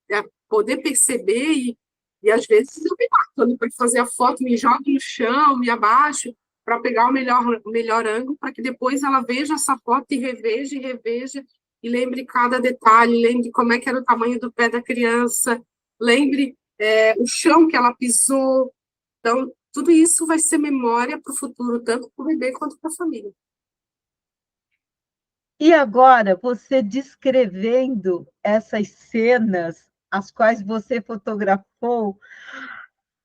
poder perceber e às vezes eu me mato quando para fazer a foto, me jogo no chão, me abaixo, para pegar o melhor ângulo, para que depois ela veja essa foto e reveja, e lembre cada detalhe, lembre como é que era o tamanho do pé da criança, lembre o chão que ela pisou. Então, tudo isso vai ser memória para o futuro, tanto para o bebê quanto para a família. E agora, você descrevendo essas cenas, as quais você fotografou,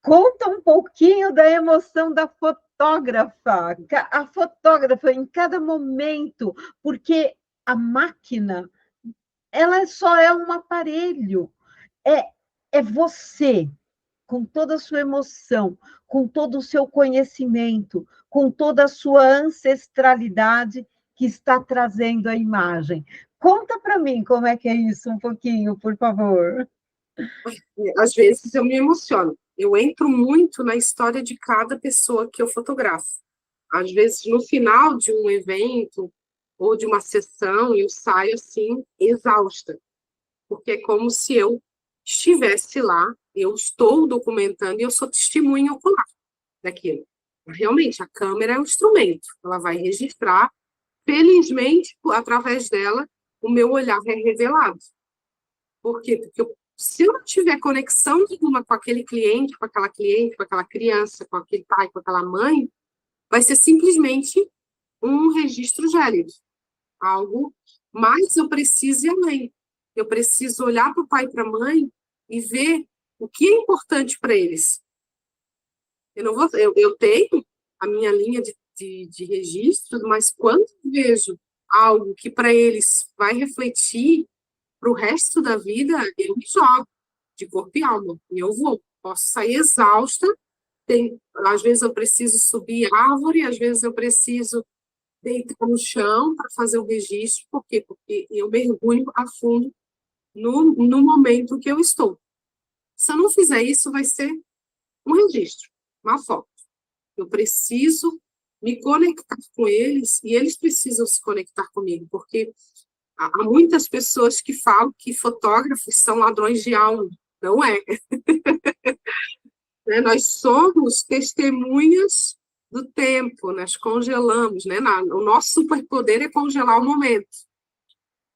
conta um pouquinho da emoção da fotógrafa, a fotógrafa em cada momento, porque a máquina, ela só é um aparelho, é você, com toda a sua emoção, com todo o seu conhecimento, com toda a sua ancestralidade que está trazendo a imagem. Conta para mim como é que é isso um pouquinho, por favor. Às vezes eu me emociono. Eu entro muito na história de cada pessoa que eu fotografo. Às vezes, no final de um evento ou de uma sessão, eu saio assim, exausta, porque é como se eu estivesse lá, eu estou documentando e eu sou testemunha ocular daquilo. Realmente, a câmera é um instrumento, ela vai registrar. Felizmente, através dela, o meu olhar é revelado. Por quê? Porque se eu não tiver conexão nenhuma com aquele cliente, com aquela criança, com aquele pai, com aquela mãe, vai ser simplesmente um registro gélido. Algo, mas eu preciso ir além. Eu preciso olhar para o pai e para a mãe e ver o que é importante para eles. Eu tenho a minha linha de registro, mas quando eu vejo algo que para eles vai refletir para o resto da vida, eu me jogo de corpo e alma. E eu vou. Posso sair exausta. Às vezes eu preciso subir árvore, às vezes eu preciso deitar no chão para fazer o registro. Por quê? Porque eu mergulho a fundo no momento que eu estou. Se eu não fizer isso, vai ser um registro, uma foto. Eu preciso me conectar com eles e eles precisam se conectar comigo, porque há muitas pessoas que falam que fotógrafos são ladrões de alma. Não é. Nós somos testemunhas do tempo, nós congelamos. O nosso superpoder é congelar o momento.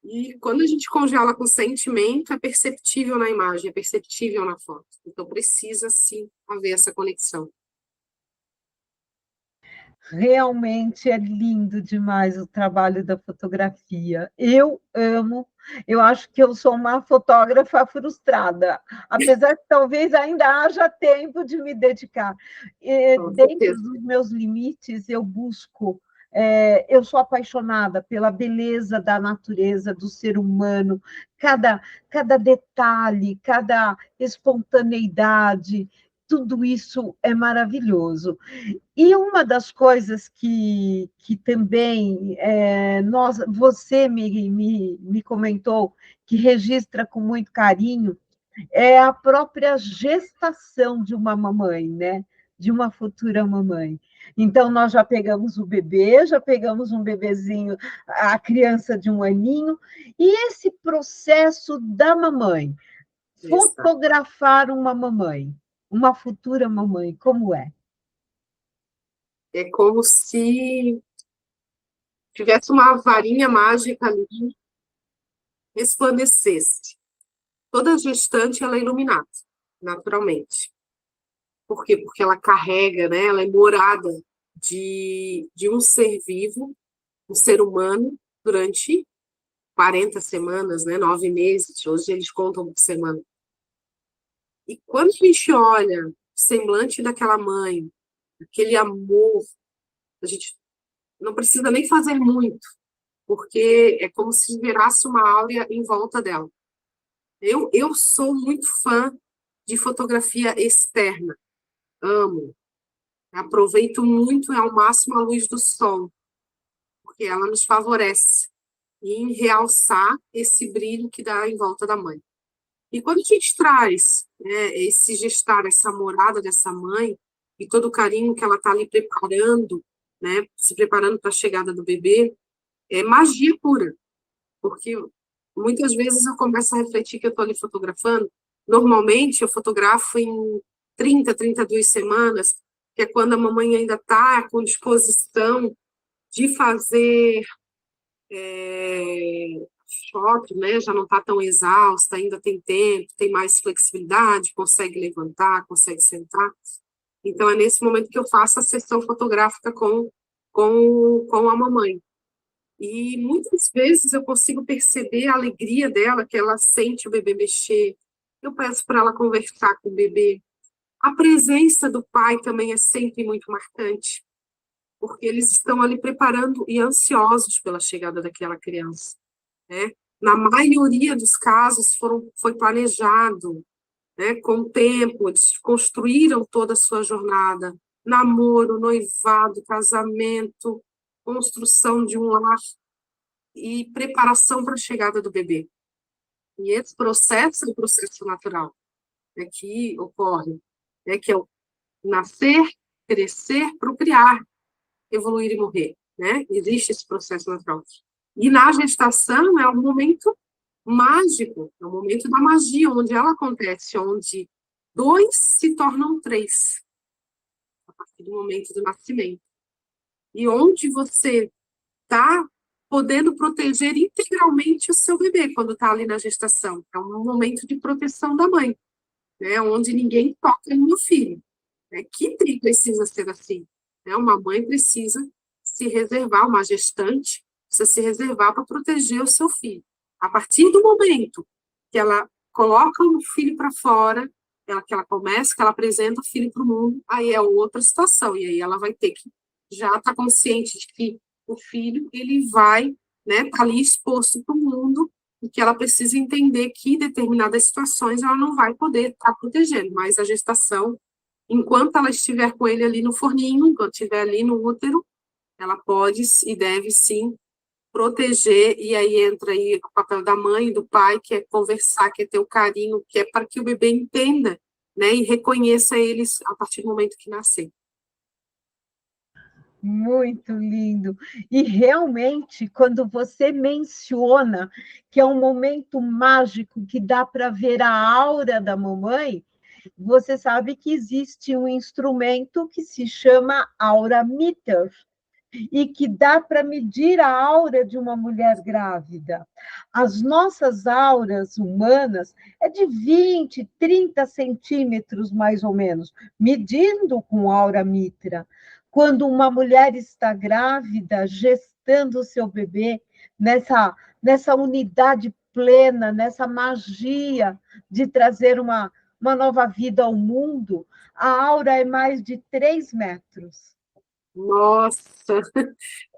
E quando a gente congela com sentimento, é perceptível na imagem, é perceptível na foto. Então, precisa, sim, haver essa conexão. Realmente é lindo demais o trabalho da fotografia. Eu amo, eu acho que eu sou uma fotógrafa frustrada, apesar que talvez ainda haja tempo de me dedicar. Dentro dos meus limites, eu busco. Eu sou apaixonada pela beleza da natureza, do ser humano, cada detalhe, cada espontaneidade, tudo isso é maravilhoso. E uma das coisas que também você me comentou, que registra com muito carinho, é a própria gestação de uma mamãe, né? De uma futura mamãe. Então, nós já pegamos o bebê, já pegamos um bebezinho, a criança de 1 aninho, e esse processo da mamãe, fotografar uma mamãe, uma futura mamãe, como é? É como se tivesse uma varinha mágica ali, resplandecesse. Toda gestante, ela é iluminada, naturalmente. Por quê? Porque ela carrega, né? Ela é morada de um ser vivo, um ser humano, durante 40 semanas, né? 9 meses. Hoje eles contam por semana. E quando a gente olha o semblante daquela mãe, aquele amor, a gente não precisa nem fazer muito, porque é como se virasse uma áurea em volta dela. Eu sou muito fã de fotografia externa, amo, aproveito muito ao máximo a luz do sol, porque ela nos favorece. e em realçar esse brilho que dá em volta da mãe. E quando a gente traz, né, esse gestar, essa morada dessa mãe, e todo o carinho que ela está ali preparando, né, se preparando para a chegada do bebê, é magia pura, porque muitas vezes eu começo a refletir que eu estou ali fotografando. Normalmente eu fotografo em 32 semanas, que é quando a mamãe ainda está com disposição de fazer foto, né? Já não está tão exausta, ainda tem tempo, tem mais flexibilidade, consegue levantar, consegue sentar. Então é nesse momento que eu faço a sessão fotográfica com a mamãe. E muitas vezes eu consigo perceber a alegria dela, que ela sente o bebê mexer. Eu peço para ela conversar com o bebê. A presença do pai também é sempre muito marcante, porque eles estão ali preparando e ansiosos pela chegada daquela criança, né? Na maioria dos casos foi planejado, né? Com o tempo, eles construíram toda a sua jornada, namoro, noivado, casamento, construção de um lar e preparação para a chegada do bebê. E esse processo é um processo natural, né, que ocorre, né, que é o nascer, crescer, procriar, evoluir e morrer, né? Existe esse processo natural. E na gestação é um momento mágico, é o momento da magia, onde ela acontece, onde dois se tornam três, a partir do momento do nascimento. E onde você está podendo proteger integralmente o seu bebê quando está ali na gestação. É um momento de proteção da mãe, né? Onde ninguém toca no meu filho. Né? Precisa ser assim. Né? Uma mãe precisa se reservar, uma gestante precisa se reservar para proteger o seu filho. A partir do momento que ela coloca o filho para fora, que ela começa, que ela apresenta o filho para o mundo, aí é outra situação. E aí ela vai ter que já estar consciente de que o filho ele vai, né, tá ali exposto para o mundo e que ela precisa entender que em determinadas situações ela não vai poder estar protegendo, mas a gestação, enquanto ela estiver com ele ali no forninho, enquanto estiver ali no útero, ela pode e deve sim proteger, e aí entra aí o papel da mãe e do pai, que é conversar, que é ter o carinho, que é para que o bebê entenda, né, e reconheça eles a partir do momento que nascer. Muito lindo. E realmente, quando você menciona que é um momento mágico que dá para ver a aura da mamãe, você sabe que existe um instrumento que se chama Aura Meter e que dá para medir a aura de uma mulher grávida. As nossas auras humanas é de 20, 30 centímetros, mais ou menos, medindo com aura mitra. Quando uma mulher está grávida, gestando o seu bebê, nessa unidade plena, nessa magia de trazer uma nova vida ao mundo, a aura é mais de 3 metros. Nossa,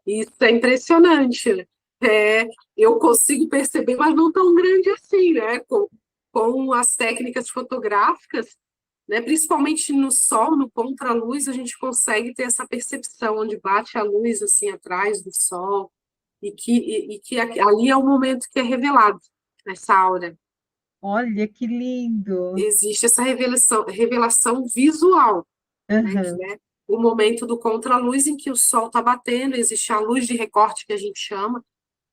isso é impressionante. É, eu consigo perceber, mas não tão grande assim, né? Com as técnicas fotográficas, né? Principalmente no sol, no contra-luz, a gente consegue ter essa percepção onde bate a luz assim atrás do sol e que ali é o momento que é revelado essa aura. Olha que lindo! Existe essa revelação visual, né? Uhum. Que é o momento do contra-luz em que o sol está batendo, existe a luz de recorte que a gente chama.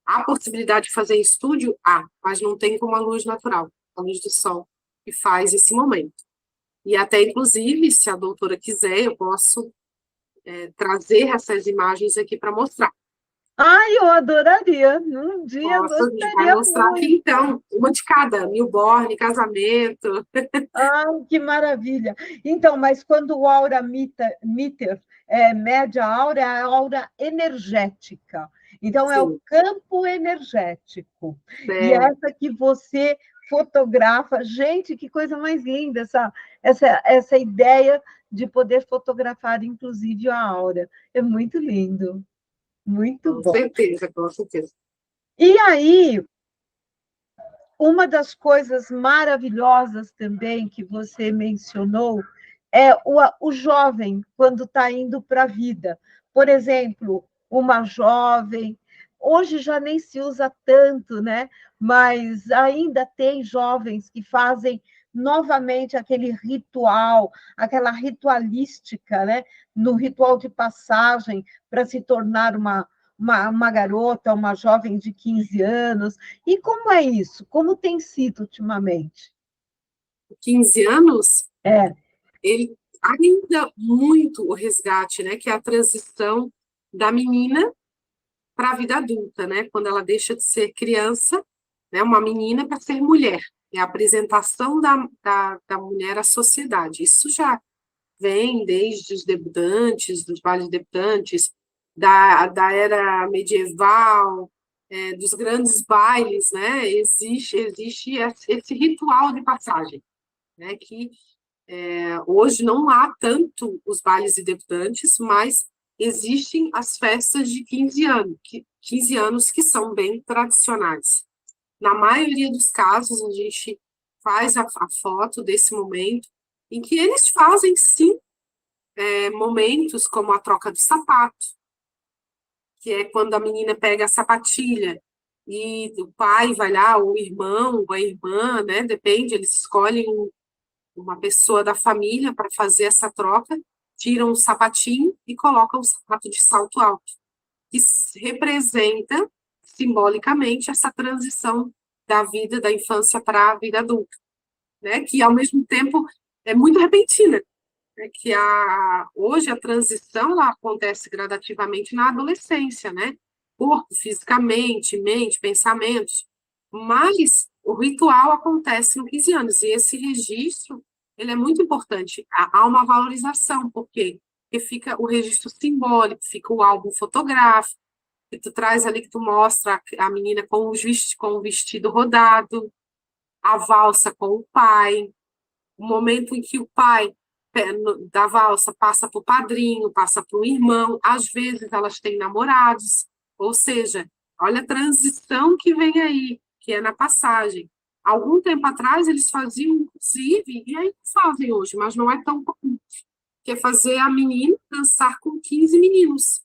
Há possibilidade de fazer em estúdio? Há, mas não tem como a luz natural, a luz do sol, que faz esse momento. E até, inclusive, se a doutora quiser, eu posso trazer essas imagens aqui para mostrar. Ai, eu adoraria. Um dia Posso, a gente vai gostaria mostrar aqui, muito. então, uma de cada, newborn, casamento. Ai, que maravilha. Então, mas quando o aura meter mede a aura energética. Então, é o Sim, campo energético. E é, essa que você fotografa. Gente, que coisa mais linda essa ideia de poder fotografar, inclusive, a aura. É muito lindo. Muito com bom. certeza, com certeza. E aí, uma das coisas maravilhosas também que você mencionou é o jovem quando está indo para a vida. Por exemplo, uma jovem Hoje já nem se usa tanto, né? Mas ainda tem jovens que fazem novamente aquele ritual, aquela ritualística, né? No ritual de passagem para se tornar uma garota, uma jovem de 15 anos. E como é isso? Como tem sido ultimamente? 15 anos, É, ele ainda muito o resgate, né? Que é a transição da menina para a vida adulta, né? Quando ela deixa de ser criança, né? Uma menina para ser mulher. É a apresentação da mulher à sociedade. Isso já vem desde os debutantes, dos bailes debutantes, da era medieval, dos grandes bailes, né? Existe esse ritual de passagem, né? Que hoje não há tanto os bailes de debutantes, mas existem as festas de 15 anos, 15 anos que são bem tradicionais. Na maioria dos casos, a gente faz a foto desse momento em que eles fazem, sim, momentos como a troca do sapato, que é quando a menina pega a sapatilha e o pai vai lá, ou o irmão, ou a irmã, né? Depende, eles escolhem uma pessoa da família para fazer essa troca, tiram o sapatinho e colocam o sapato de salto alto, que representa simbolicamente essa transição da vida da infância para a vida adulta, né? Que ao mesmo tempo é muito repentina, né? Que hoje a transição ela acontece gradativamente na adolescência, né? Corpo, fisicamente, mente, pensamentos, mas o ritual acontece no 15 anos, e esse registro ele é muito importante. Há uma valorização, por quê? Porque fica o registro simbólico, fica o álbum fotográfico, que tu traz ali, que tu mostra a menina com o vestido rodado, a valsa com o pai, o momento em que o pai da valsa passa para o padrinho, passa para o irmão, às vezes elas têm namorados, ou seja, olha a transição que vem aí, que é na passagem. Algum tempo atrás eles faziam, inclusive, e ainda fazem hoje, mas não é tão comum, que é fazer a menina dançar com 15 meninos,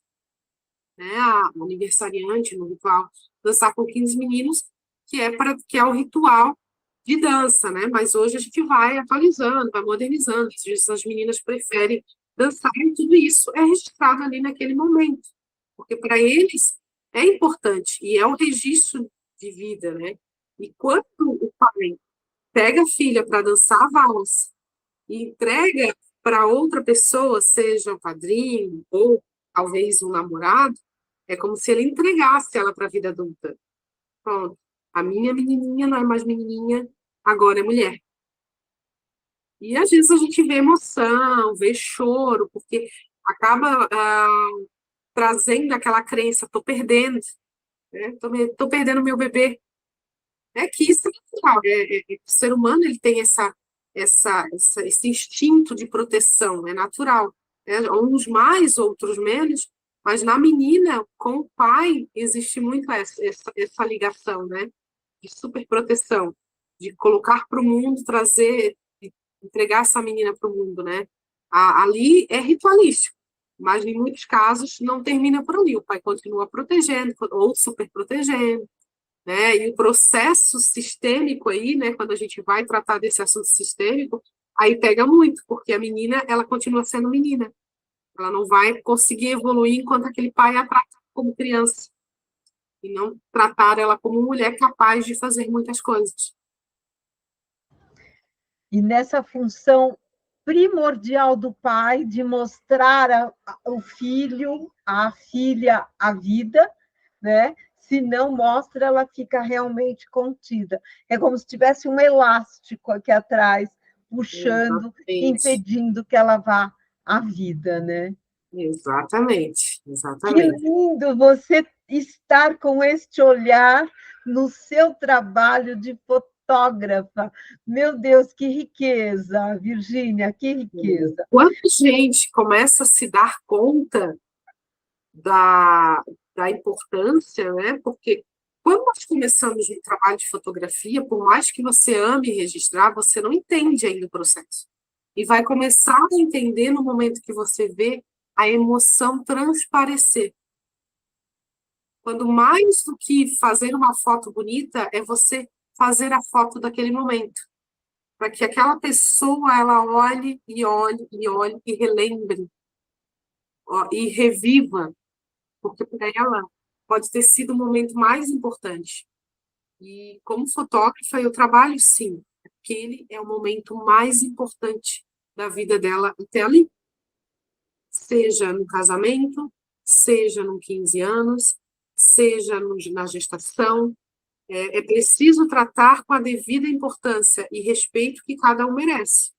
né? A aniversariante no ritual, dançar com 15 meninos, que é o ritual de dança, né? Mas hoje a gente vai atualizando, vai modernizando. Às vezes as meninas preferem dançar e tudo isso é registrado ali naquele momento, porque para eles é importante e é um registro de vida, né? E quando o pai pega a filha para dançar a valsa e entrega para outra pessoa, seja o padrinho ou talvez um namorado, é como se ele entregasse ela para a vida adulta. Pronto. A minha menininha não é mais menininha, agora é mulher. E às vezes a gente vê emoção, vê choro, porque acaba trazendo aquela crença, estou perdendo, né? Tô perdendo meu bebê. É que isso é natural, o ser humano ele tem esse instinto de proteção, é natural. Né? Uns mais, outros menos, mas na menina, com o pai, existe muito essa ligação, né? De superproteção, de colocar para o mundo, trazer, de entregar essa menina para o mundo, né? Ali é ritualístico, mas em muitos casos não termina por ali. O pai continua protegendo ou superprotegendo, né? E o processo sistêmico aí, né? Quando a gente vai tratar desse assunto sistêmico, aí pega muito, porque a menina, ela continua sendo menina. Ela não vai conseguir evoluir enquanto aquele pai a trata como criança e não tratar ela como mulher capaz de fazer muitas coisas. e nessa função primordial do pai de mostrar ao filho, à filha, a vida, né? Se não mostra, ela fica realmente contida. É como se tivesse um elástico aqui atrás, puxando, Exatamente. impedindo que ela vá à vida, né? Exatamente, Que exatamente. lindo você estar com este olhar no seu trabalho de fotógrafa. Meu Deus, que riqueza, Virgínia, que riqueza. Quando a gente começa a se dar conta da, da importância, né? Porque quando nós começamos um trabalho de fotografia, por mais que você ame registrar, você não entende ainda o processo. E vai começar a entender no momento que você vê a emoção transparecer. Quando mais do que fazer uma foto bonita, é você fazer a foto daquele momento, para que aquela pessoa ela olhe e olhe e olhe e relembre, ó, e reviva, porque para ela pode ter sido o momento mais importante. E como fotógrafa, eu trabalho sim. Aquele é o momento mais importante da vida dela até ali. Seja no casamento, seja nos 15 anos, seja na gestação. É preciso tratar com a devida importância e respeito que cada um merece.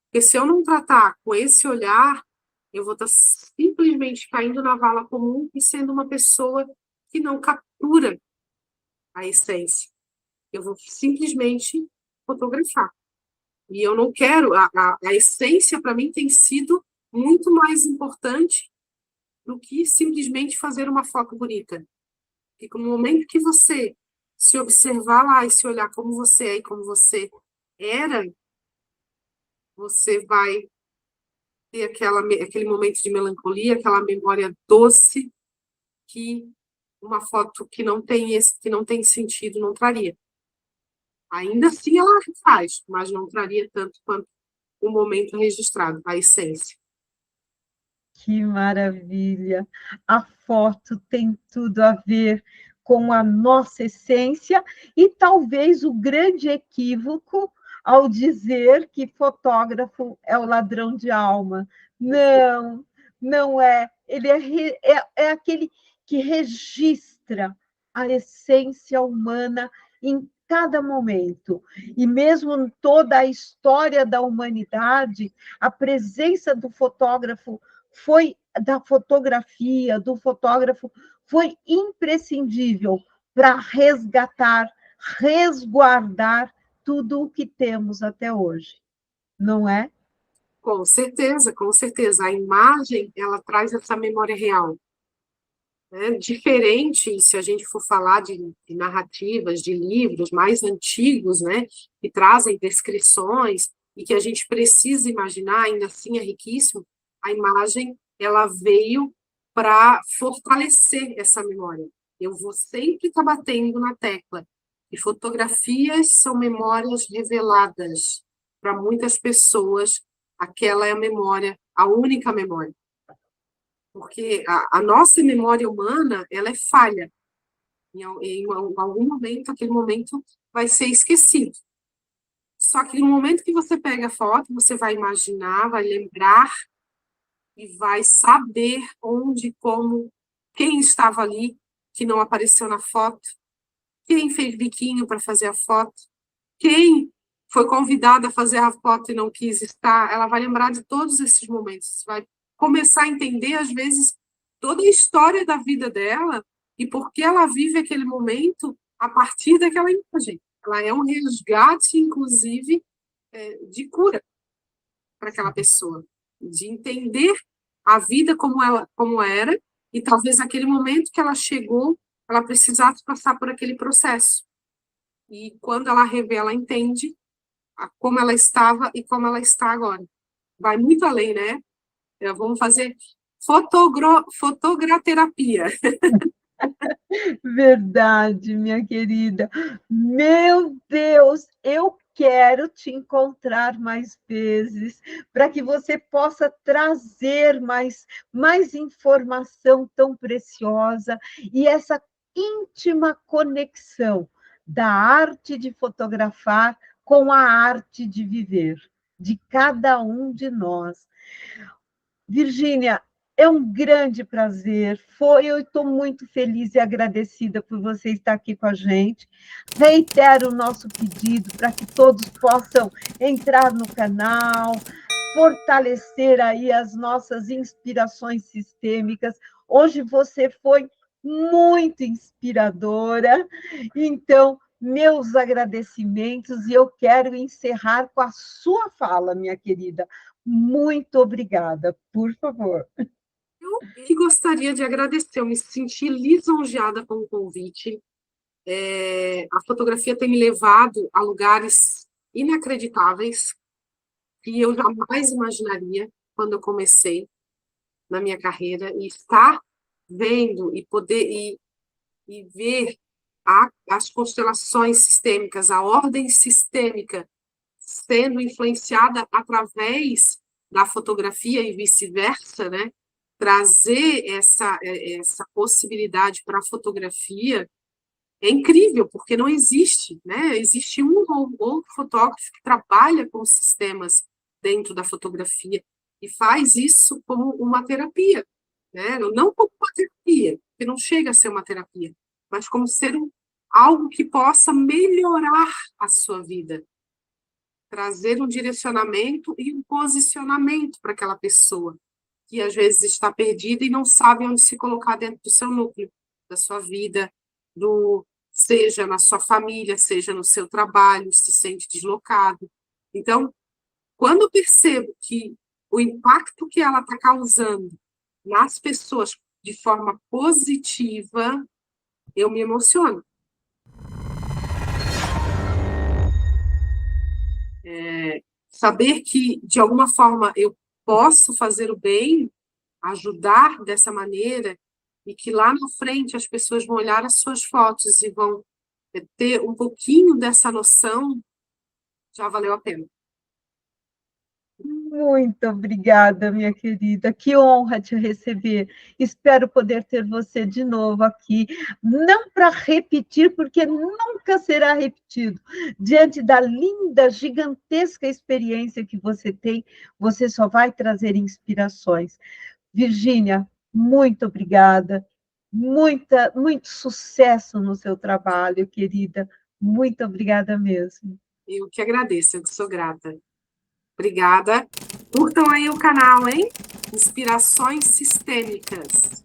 Porque se eu não tratar com esse olhar, eu vou estar simplesmente caindo na vala comum e sendo uma pessoa que não captura a essência. Eu vou simplesmente fotografar. E eu não quero, a essência para mim tem sido muito mais importante do que simplesmente fazer uma foto bonita. Porque no momento que você se observar lá e se olhar como você é e como você era, você vai ter aquele momento de melancolia, aquela memória doce que uma foto que não tem sentido não traria. Ainda assim ela faz, mas não traria tanto quanto o momento registrado, a essência. Que maravilha! A foto tem tudo a ver com a nossa essência e talvez o grande equívoco ao dizer que fotógrafo é o ladrão de alma. Não, não é. Ele é aquele que registra a essência humana em cada momento. E mesmo em toda a história da humanidade, a presença do fotógrafo foi da fotografia, do fotógrafo, foi imprescindível para resgatar, resguardar tudo o que temos até hoje, não é? Com certeza, com certeza. A imagem, ela traz essa memória real, né? Diferente, se a gente for falar de narrativas, de livros mais antigos, né, que trazem descrições e que a gente precisa imaginar, ainda assim é riquíssimo, a imagem, ela veio para fortalecer essa memória. Eu vou sempre estar batendo na tecla. E fotografias são memórias reveladas para muitas pessoas. Aquela é a memória, a única memória. Porque a nossa memória humana, ela é falha. Em algum momento, aquele momento vai ser esquecido. Só que no momento que você pega a foto, você vai imaginar, vai lembrar e vai saber onde, como, quem estava ali, que não apareceu na foto, quem fez biquinho para fazer a foto, quem foi convidada a fazer a foto e não quis estar. Ela vai lembrar de todos esses momentos, vai começar a entender, às vezes, toda a história da vida dela e por que ela vive aquele momento a partir daquela imagem. Ela é um resgate, inclusive, de cura para aquela pessoa, de entender a vida como era, e talvez naquele momento que ela chegou, ela precisasse passar por aquele processo. E quando ela revela, ela entende como ela estava e como ela está agora. Vai muito além, né? Vamos fazer fotograterapia. Verdade, minha querida. Meu Deus, eu quero te encontrar mais vezes para que você possa trazer mais informação tão preciosa e essa íntima conexão da arte de fotografar com a arte de viver, de cada um de nós. Virgínia, é um grande prazer. Eu estou muito feliz e agradecida por você estar aqui com a gente. Reitero o nosso pedido para que todos possam entrar no canal, fortalecer aí as nossas inspirações sistêmicas. Hoje você foi muito inspiradora. Então, meus agradecimentos e eu quero encerrar com a sua fala, minha querida. Muito obrigada, por favor. Eu que gostaria de agradecer, eu me senti lisonjeada com o convite. A fotografia tem me levado a lugares inacreditáveis que eu jamais imaginaria quando eu comecei na minha carreira, e estar vendo e poder e ver as constelações sistêmicas, a ordem sistêmica sendo influenciada através da fotografia e vice-versa, né? Trazer essa possibilidade para a fotografia é incrível, porque não existe, né? Existe um ou outro fotógrafo que trabalha com sistemas dentro da fotografia e faz isso como uma terapia, né? Não como uma terapia, porque não chega a ser uma terapia, mas como ser algo que possa melhorar a sua vida, trazer um direcionamento e um posicionamento para aquela pessoa que às vezes está perdida e não sabe onde se colocar dentro do seu núcleo, da sua vida, seja na sua família, seja no seu trabalho, se sente deslocado. Então, quando eu percebo que o impacto que ela está causando nas pessoas de forma positiva, eu me emociono. Saber que, de alguma forma, eu posso fazer o bem, ajudar dessa maneira, e que lá na frente as pessoas vão olhar as suas fotos e vão ter um pouquinho dessa noção, já valeu a pena. Muito obrigada, minha querida. Que honra te receber. Espero poder ter você de novo aqui, não para repetir, porque nunca será repetido. Diante da linda, gigantesca experiência que você tem, você só vai trazer inspirações. Virgínia, muito obrigada. Muito sucesso no seu trabalho, querida. Muito obrigada mesmo. Eu que agradeço, eu que sou grata. Obrigada. Curtam aí o canal, hein? Inspirações Sistêmicas.